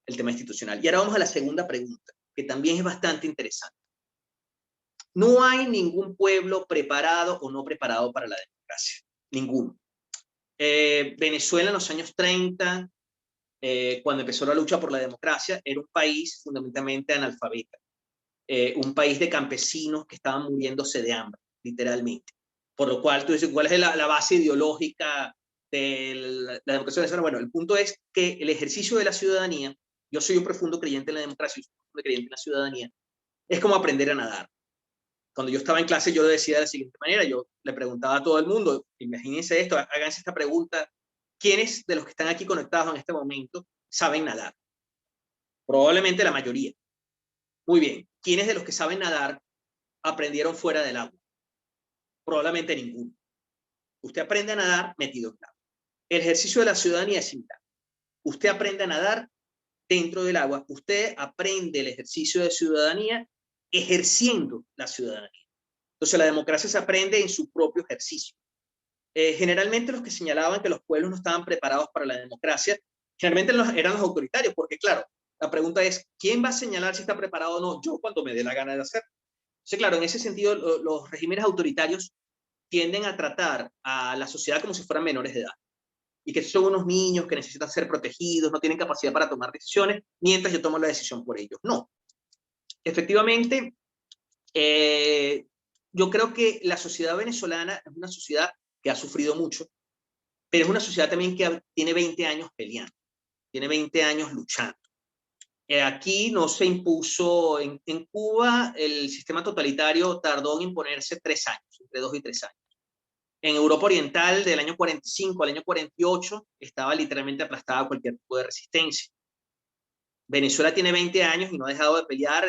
el tema institucional. Y ahora vamos a la segunda pregunta, que también es bastante interesante. No hay ningún pueblo preparado o no preparado para la democracia. Ninguno. Venezuela en los años 30, cuando empezó la lucha por la democracia, era un país fundamentalmente analfabeta. Un país de campesinos que estaban muriéndose de hambre, literalmente. Por lo cual, tú dices, ¿cuál es la base ideológica de la democracia venezolana? Bueno, el punto es que el ejercicio de la ciudadanía, yo soy un profundo creyente en la democracia, soy un profundo creyente en la ciudadanía, es como aprender a nadar. Cuando yo estaba en clase, yo lo decía de la siguiente manera, yo le preguntaba a todo el mundo, imagínense esto, háganse esta pregunta, ¿quiénes de los que están aquí conectados en este momento saben nadar? Probablemente la mayoría. Muy bien, ¿quiénes de los que saben nadar aprendieron fuera del agua? Probablemente ninguno. Usted aprende a nadar metido en el agua. El ejercicio de la ciudadanía es similar. Usted aprende a nadar dentro del agua, usted aprende el ejercicio de ciudadanía ejerciendo la ciudadanía. Entonces la democracia se aprende en su propio ejercicio. Generalmente los que señalaban que los pueblos no estaban preparados para la democracia, generalmente eran los autoritarios, porque claro, la pregunta es, ¿quién va a señalar si está preparado o no? Yo cuando me dé la gana de hacer. Entonces claro, en ese sentido los regímenes autoritarios tienden a tratar a la sociedad como si fueran menores de edad y que son unos niños que necesitan ser protegidos, no tienen capacidad para tomar decisiones, mientras yo tomo la decisión por ellos. No. Efectivamente, yo creo que la sociedad venezolana es una sociedad que ha sufrido mucho, pero es una sociedad también que tiene 20 años peleando, tiene 20 años luchando. Aquí no se impuso, en Cuba el sistema totalitario tardó en imponerse 3 años, entre 2 y 3 años. En Europa Oriental, del año 45 al año 48, estaba literalmente aplastada cualquier tipo de resistencia. Venezuela tiene 20 años y no ha dejado de pelear,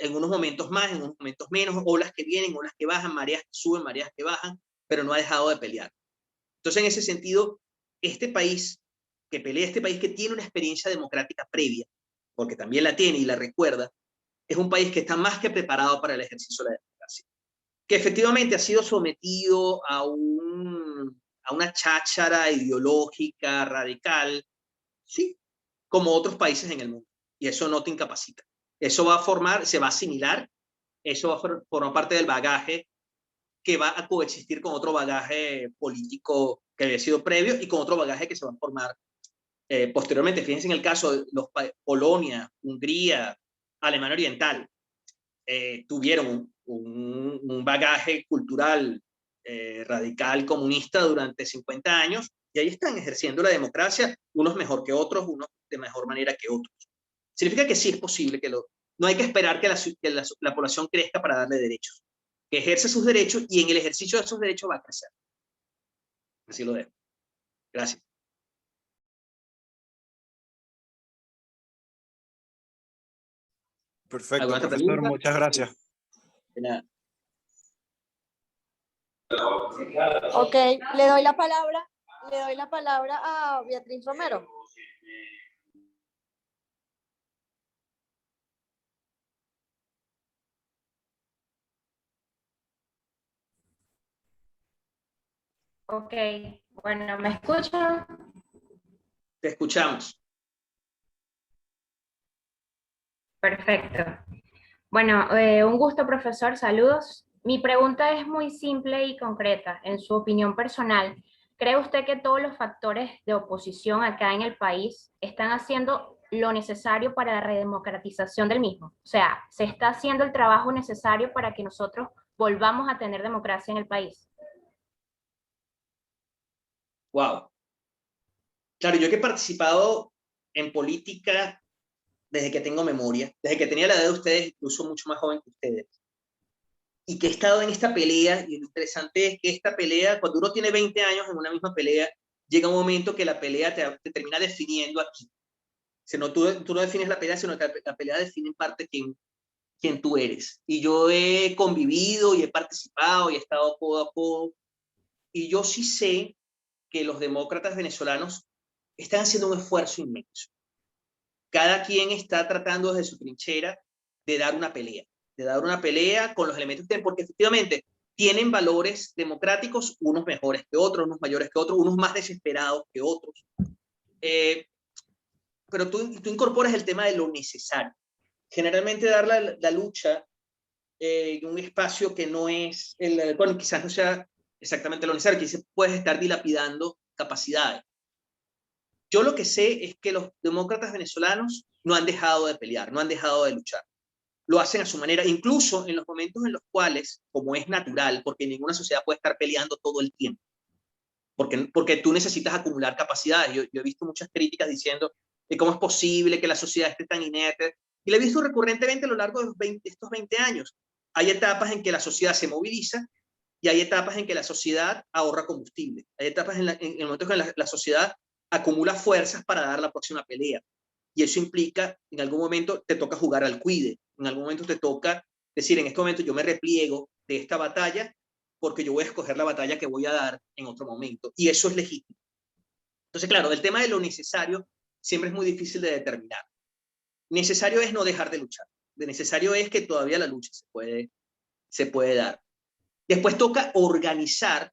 en unos momentos más, en unos momentos menos, olas que vienen, olas que bajan, mareas que suben, mareas que bajan, pero no ha dejado de pelear. Entonces, en ese sentido, este país que pelea, este país que tiene una experiencia democrática previa, porque también la tiene y la recuerda, es un país que está más que preparado para el ejercicio de la democracia, que efectivamente ha sido sometido a una cháchara ideológica, radical, sí, como otros países en el mundo. Y eso no te incapacita. Eso va a formar, se va a asimilar, eso va a formar parte del bagaje que va a coexistir con otro bagaje político que había sido previo y con otro bagaje que se va a formar posteriormente. Fíjense en el caso de Polonia, Hungría, Alemania Oriental, tuvieron un bagaje cultural radical comunista durante 50 años y ahí están ejerciendo la democracia, unos mejor que otros, unos de mejor manera que otros. Significa que sí es posible no hay que esperar que la población crezca para darle derechos, que ejerce sus derechos y en el ejercicio de esos derechos va a crecer. Así lo dejo. Gracias. Perfecto, profesor, muchas gracias. De nada. Ok, le doy la palabra a Beatriz Romero. Ok, bueno, ¿me escuchan? Te escuchamos. Perfecto. Bueno, un gusto, profesor, saludos. Mi pregunta es muy simple y concreta. En su opinión personal, ¿cree usted que todos los factores de oposición acá en el país están haciendo lo necesario para la redemocratización del mismo? O sea, ¿se está haciendo el trabajo necesario para que nosotros volvamos a tener democracia en el país? Wow. Claro, yo que he participado en política desde que tengo memoria, desde que tenía la edad de ustedes, incluso mucho más joven que ustedes, y que he estado en esta pelea, y lo interesante es que esta pelea, cuando uno tiene 20 años en una misma pelea, llega un momento que la pelea te termina definiendo aquí. O sea, no, tú no defines la pelea, sino que la pelea define en parte quién tú eres. Y yo he convivido y he participado y he estado codo a codo, y yo sí sé que los demócratas venezolanos están haciendo un esfuerzo inmenso. Cada quien está tratando desde su trinchera de dar una pelea con los elementos que tienen, porque efectivamente tienen valores democráticos, unos mejores que otros, unos mayores que otros, unos más desesperados que otros. Pero tú incorporas el tema de lo necesario. Generalmente dar la lucha en un espacio que no es, bueno, quizás no sea exactamente lo necesario, quizás puedes estar dilapidando capacidades. Yo lo que sé es que los demócratas venezolanos no han dejado de pelear, no han dejado de luchar. Lo hacen a su manera, incluso en los momentos en los cuales, como es natural, porque ninguna sociedad puede estar peleando todo el tiempo, porque tú necesitas acumular capacidades. Yo he visto muchas críticas diciendo que cómo es posible que la sociedad esté tan inerte, y lo he visto recurrentemente a lo largo de estos 20 años. Hay etapas en que la sociedad se moviliza y hay etapas en que la sociedad ahorra combustible. Hay etapas en el momento en que la sociedad acumula fuerzas para dar la próxima pelea. Y eso implica, en algún momento te toca jugar al cuide, en algún momento te toca decir, en este momento yo me repliego de esta batalla porque yo voy a escoger la batalla que voy a dar en otro momento. Y eso es legítimo. Entonces, claro, el tema de lo necesario siempre es muy difícil de determinar. Necesario es no dejar de luchar. De necesario es que todavía la lucha se puede dar. Después toca organizar,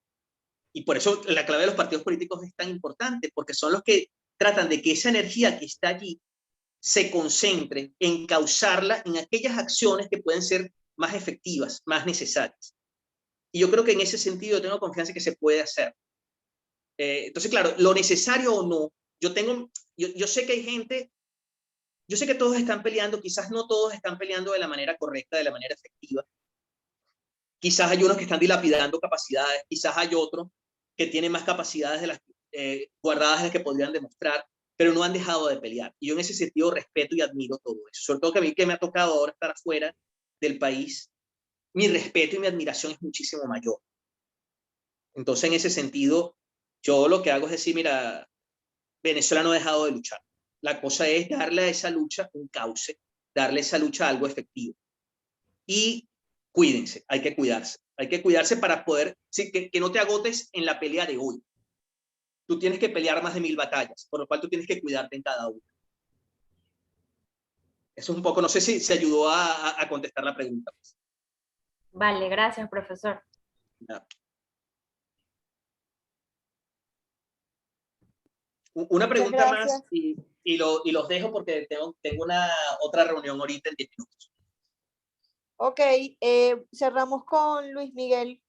y por eso la clave de los partidos políticos es tan importante, porque son los que tratan de que esa energía que está allí se concentre en causarla en aquellas acciones que pueden ser más efectivas, más necesarias. Y yo creo que en ese sentido tengo confianza que se puede hacer. Entonces, claro, lo necesario o no, yo sé que hay gente, yo sé que todos están peleando, quizás no todos están peleando de la manera correcta, de la manera efectiva. Quizás hay unos que están dilapidando capacidades, quizás hay otros que tienen más capacidades de las guardadas de las que podrían demostrar, pero no han dejado de pelear. Y yo en ese sentido respeto y admiro todo eso. Sobre todo que a mí que me ha tocado ahora estar afuera del país, mi respeto y mi admiración es muchísimo mayor. Entonces, en ese sentido, yo lo que hago es decir, mira, Venezuela no ha dejado de luchar. La cosa es darle a esa lucha un cauce, darle a esa lucha algo efectivo. Y cuídense, hay que cuidarse. Hay que cuidarse para poder, sí, que no te agotes en la pelea de hoy. Tú tienes que pelear más de 1000 batallas, por lo cual tú tienes que cuidarte en cada una. Eso es un poco, no sé si se ayudó a contestar la pregunta. Vale, gracias, profesor. Ya. Una pregunta más y los dejo porque tengo una otra reunión ahorita en 10 minutos. Ok, cerramos con Luis Miguel.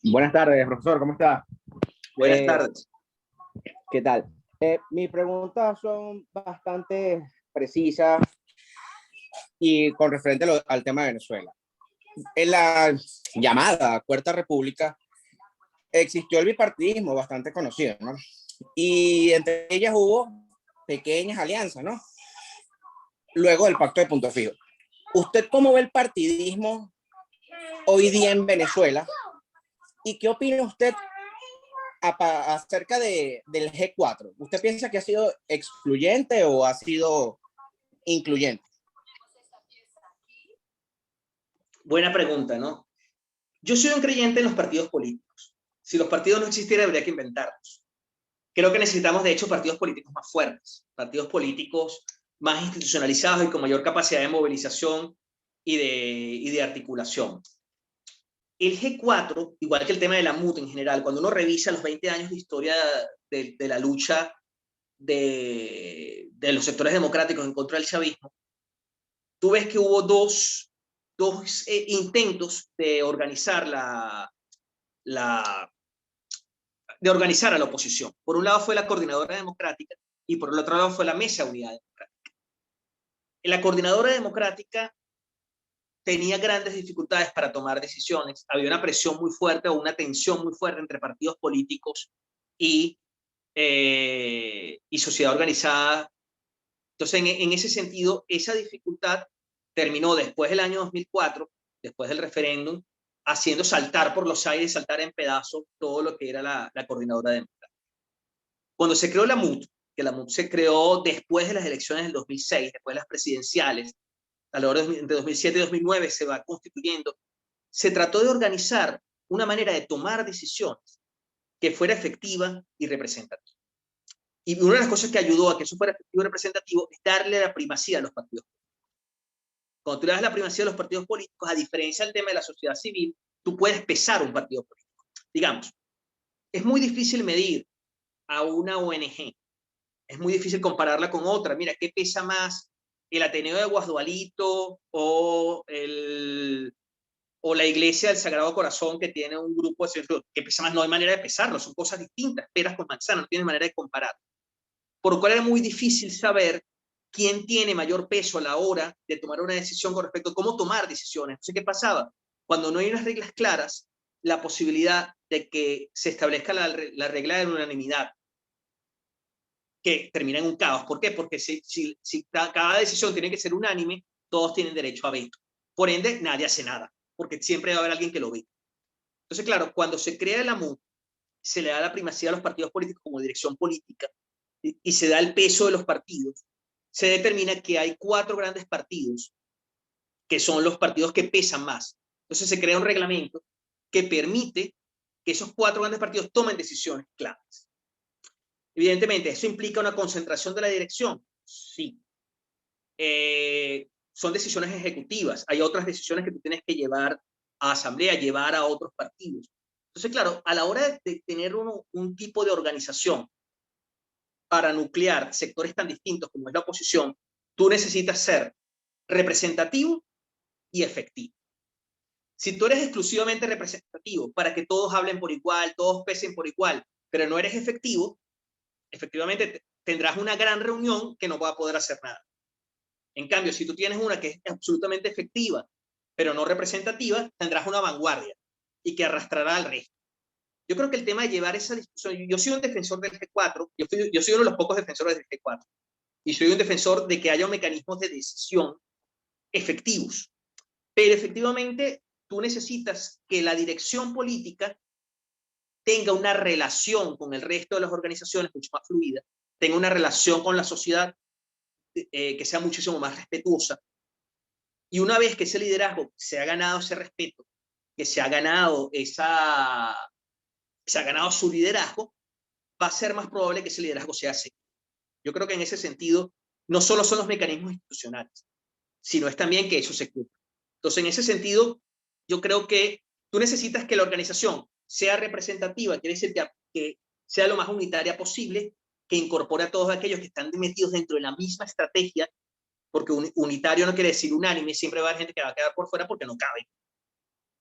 Buenas tardes, profesor, ¿cómo está? Buenas tardes. ¿Qué tal? Mis preguntas son bastante precisas y con referente al tema de Venezuela. En la llamada Cuarta República existió el bipartidismo bastante conocido, ¿no? Y entre ellas hubo pequeñas alianzas, ¿no? Luego del Pacto de Punto Fijo. ¿Usted cómo ve el partidismo hoy día en Venezuela? ¿Y qué opina usted acerca del G4? ¿Usted piensa que ha sido excluyente o ha sido incluyente? Buena pregunta, ¿no? Yo soy un creyente en los partidos políticos. Si los partidos no existieran, habría que inventarlos. Creo que necesitamos, de hecho, partidos políticos más fuertes, partidos políticos más institucionalizados y con mayor capacidad de movilización y de articulación. El G4, igual que el tema de la MUT en general, cuando uno revisa los 20 años de historia de la lucha de los sectores democráticos en contra del chavismo, tú ves que hubo dos intentos de organizar de organizar a la oposición. Por un lado fue la Coordinadora Democrática y por el otro lado fue la Mesa de Unidad Democrática. La Coordinadora Democrática tenía grandes dificultades para tomar decisiones, había una presión muy fuerte o una tensión muy fuerte entre partidos políticos y sociedad organizada. Entonces, en ese sentido, esa dificultad terminó después del año 2004, después del referéndum, haciendo saltar por los aires, saltar en pedazos todo lo que era la Coordinadora Democrática. Cuando se creó la MUT, que la MUT se creó después de las elecciones del 2006, después de las presidenciales, a lo largo de 2007 y 2009 se va constituyendo, se trató de organizar una manera de tomar decisiones que fuera efectiva y representativa. Y una de las cosas que ayudó a que eso fuera efectivo y representativo es darle la primacía a los partidos políticos. Cuando tú le das la primacía a los partidos políticos, a diferencia del tema de la sociedad civil, tú puedes pesar un partido político. Digamos, es muy difícil medir a una ONG, es muy difícil compararla con otra. Mira, ¿qué pesa más? El Ateneo de Guasdualito o la Iglesia del Sagrado Corazón, que tiene un grupo que pesa más. No hay manera de pesarlo, son cosas distintas, peras con manzanas, no tienes manera de comparar. Por lo cual era muy difícil saber quién tiene mayor peso a la hora de tomar una decisión con respecto a cómo tomar decisiones. Entonces, ¿qué pasaba? Cuando no hay unas reglas claras, la posibilidad de que se establezca la regla de la unanimidad, que termina en un caos. ¿Por qué? Porque si cada decisión tiene que ser unánime, todos tienen derecho a veto. Por ende, nadie hace nada, porque siempre va a haber alguien que lo ve. Entonces, claro, cuando se crea el AMUD, se le da la primacía a los partidos políticos como dirección política y se da el peso de los partidos, se determina que hay 4 grandes partidos que son los partidos que pesan más. Entonces se crea un reglamento que permite que esos 4 grandes partidos tomen decisiones claves. Evidentemente, ¿eso implica una concentración de la dirección? Sí. Son decisiones ejecutivas. Hay otras decisiones que tú tienes que llevar a asamblea, llevar a otros partidos. Entonces, claro, a la hora de tener un tipo de organización para nuclear sectores tan distintos como es la oposición, tú necesitas ser representativo y efectivo. Si tú eres exclusivamente representativo para que todos hablen por igual, todos pesen por igual, pero no eres efectivo, efectivamente tendrás una gran reunión que no va a poder hacer nada. En cambio, si tú tienes una que es absolutamente efectiva, pero no representativa, tendrás una vanguardia y que arrastrará al resto. Yo creo que el tema de llevar esa discusión, yo soy un defensor del G4, yo soy uno de los pocos defensores del G4, y soy un defensor de que haya mecanismos de decisión efectivos. Pero efectivamente, tú necesitas que la dirección política tenga una relación con el resto de las organizaciones mucho más fluida, tenga una relación con la sociedad que sea muchísimo más respetuosa. Y una vez que ese liderazgo se ha ganado ese respeto, que se ha ganado su liderazgo, va a ser más probable que ese liderazgo sea así. Yo creo que en ese sentido, no solo son los mecanismos institucionales, sino es también que eso se cumpla. Entonces, en ese sentido, yo creo que tú necesitas que la organización sea representativa, quiere decir que sea lo más unitaria posible, que incorpore a todos aquellos que están metidos dentro de la misma estrategia, porque unitario no quiere decir unánime, siempre va a haber gente que va a quedar por fuera porque no cabe.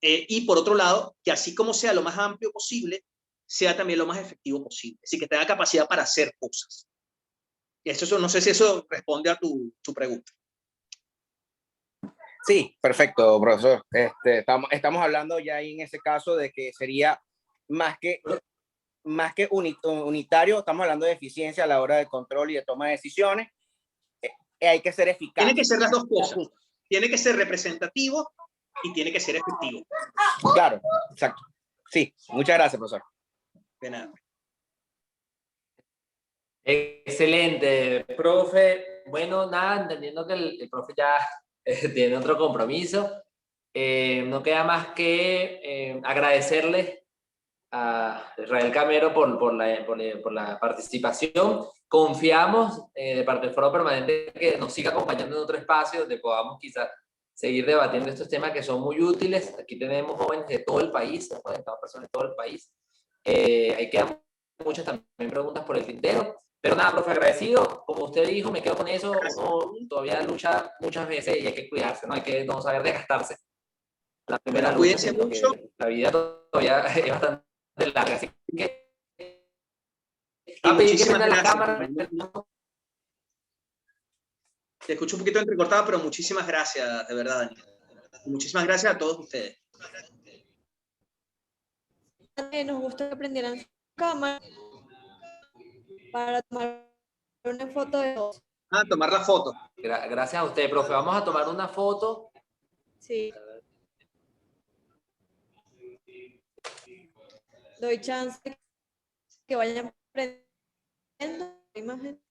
Y por otro lado, que así como sea lo más amplio posible, sea también lo más efectivo posible, así que tenga capacidad para hacer cosas. Y eso no sé si eso responde a tu pregunta. Sí, perfecto, profesor. Estamos hablando ya ahí en ese caso de que sería más que unitario, estamos hablando de eficiencia a la hora de control y de toma de decisiones. Hay que ser eficaz. Tiene que ser las dos cosas. Tiene que ser representativo y tiene que ser efectivo. Claro, exacto. Sí, muchas gracias, profesor. De nada. Excelente, profe. Bueno, nada, entendiendo que el profe ya tiene otro compromiso, no queda más que agradecerle a Israel Camero por la participación. Confiamos de parte del Foro Permanente que nos siga acompañando en otro espacio donde podamos quizás seguir debatiendo estos temas que son muy útiles. Aquí tenemos jóvenes de todo el país, estamos personas de todo el país. Ahí quedan muchas también preguntas por el tintero. Pero nada, profe, agradecido. Como usted dijo, me quedo con eso. Uno todavía lucha muchas veces y hay que cuidarse, ¿no? Hay que no saber desgastarse. La primera lucha, cuídense mucho. la vida todavía es bastante larga, así que... muchísimas gracias. Te escucho un poquito entrecortado, pero muchísimas gracias, de verdad, Daniel. Muchísimas gracias a todos ustedes. Nos gusta que prendieran su cámara para tomar una foto de todos. Tomar la foto. Gracias a usted, profe. Vamos a tomar una foto. Sí. Doy chance que vayan prendiendo la imagen.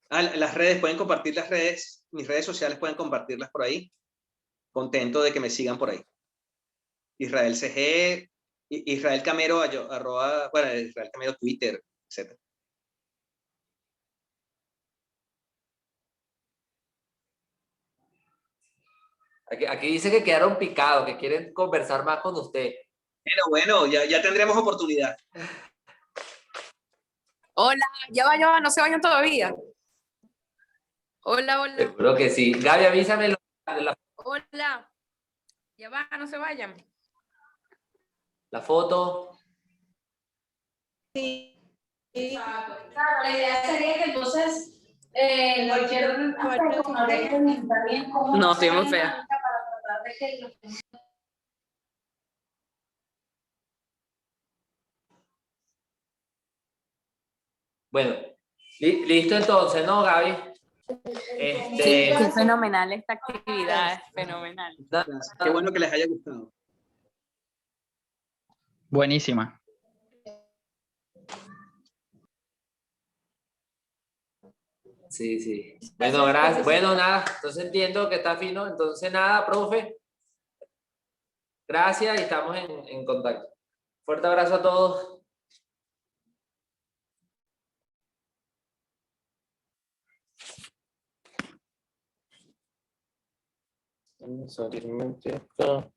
Las redes, pueden compartir las redes, mis redes sociales pueden compartirlas por ahí. Contento de que me sigan por ahí. Israel CG, Israel Camero, Israel Camero Twitter, etc. Aquí dice que quedaron picados, que quieren conversar más con usted. Bueno, ya tendremos oportunidad. Hola, ya va, no se vayan todavía. Hola. Seguro que sí. Gaby, avísame. Hola, ya va, no se vayan. La foto. Sí. Exacto. Claro, la idea sería que entonces cualquier aspecto que no dejen también como No, estoy muy fea. para tratar de que los Bueno, listo entonces, ¿no, Gaby? Qué fenomenal esta actividad, es fenomenal. Gracias. Qué bueno que les haya gustado. Buenísima. Sí, sí. Bueno, gracias. Bueno, nada, entonces entiendo que está fino. Entonces, nada, profe. Gracias y estamos en contacto. Fuerte abrazo a todos. Necesariamente acá.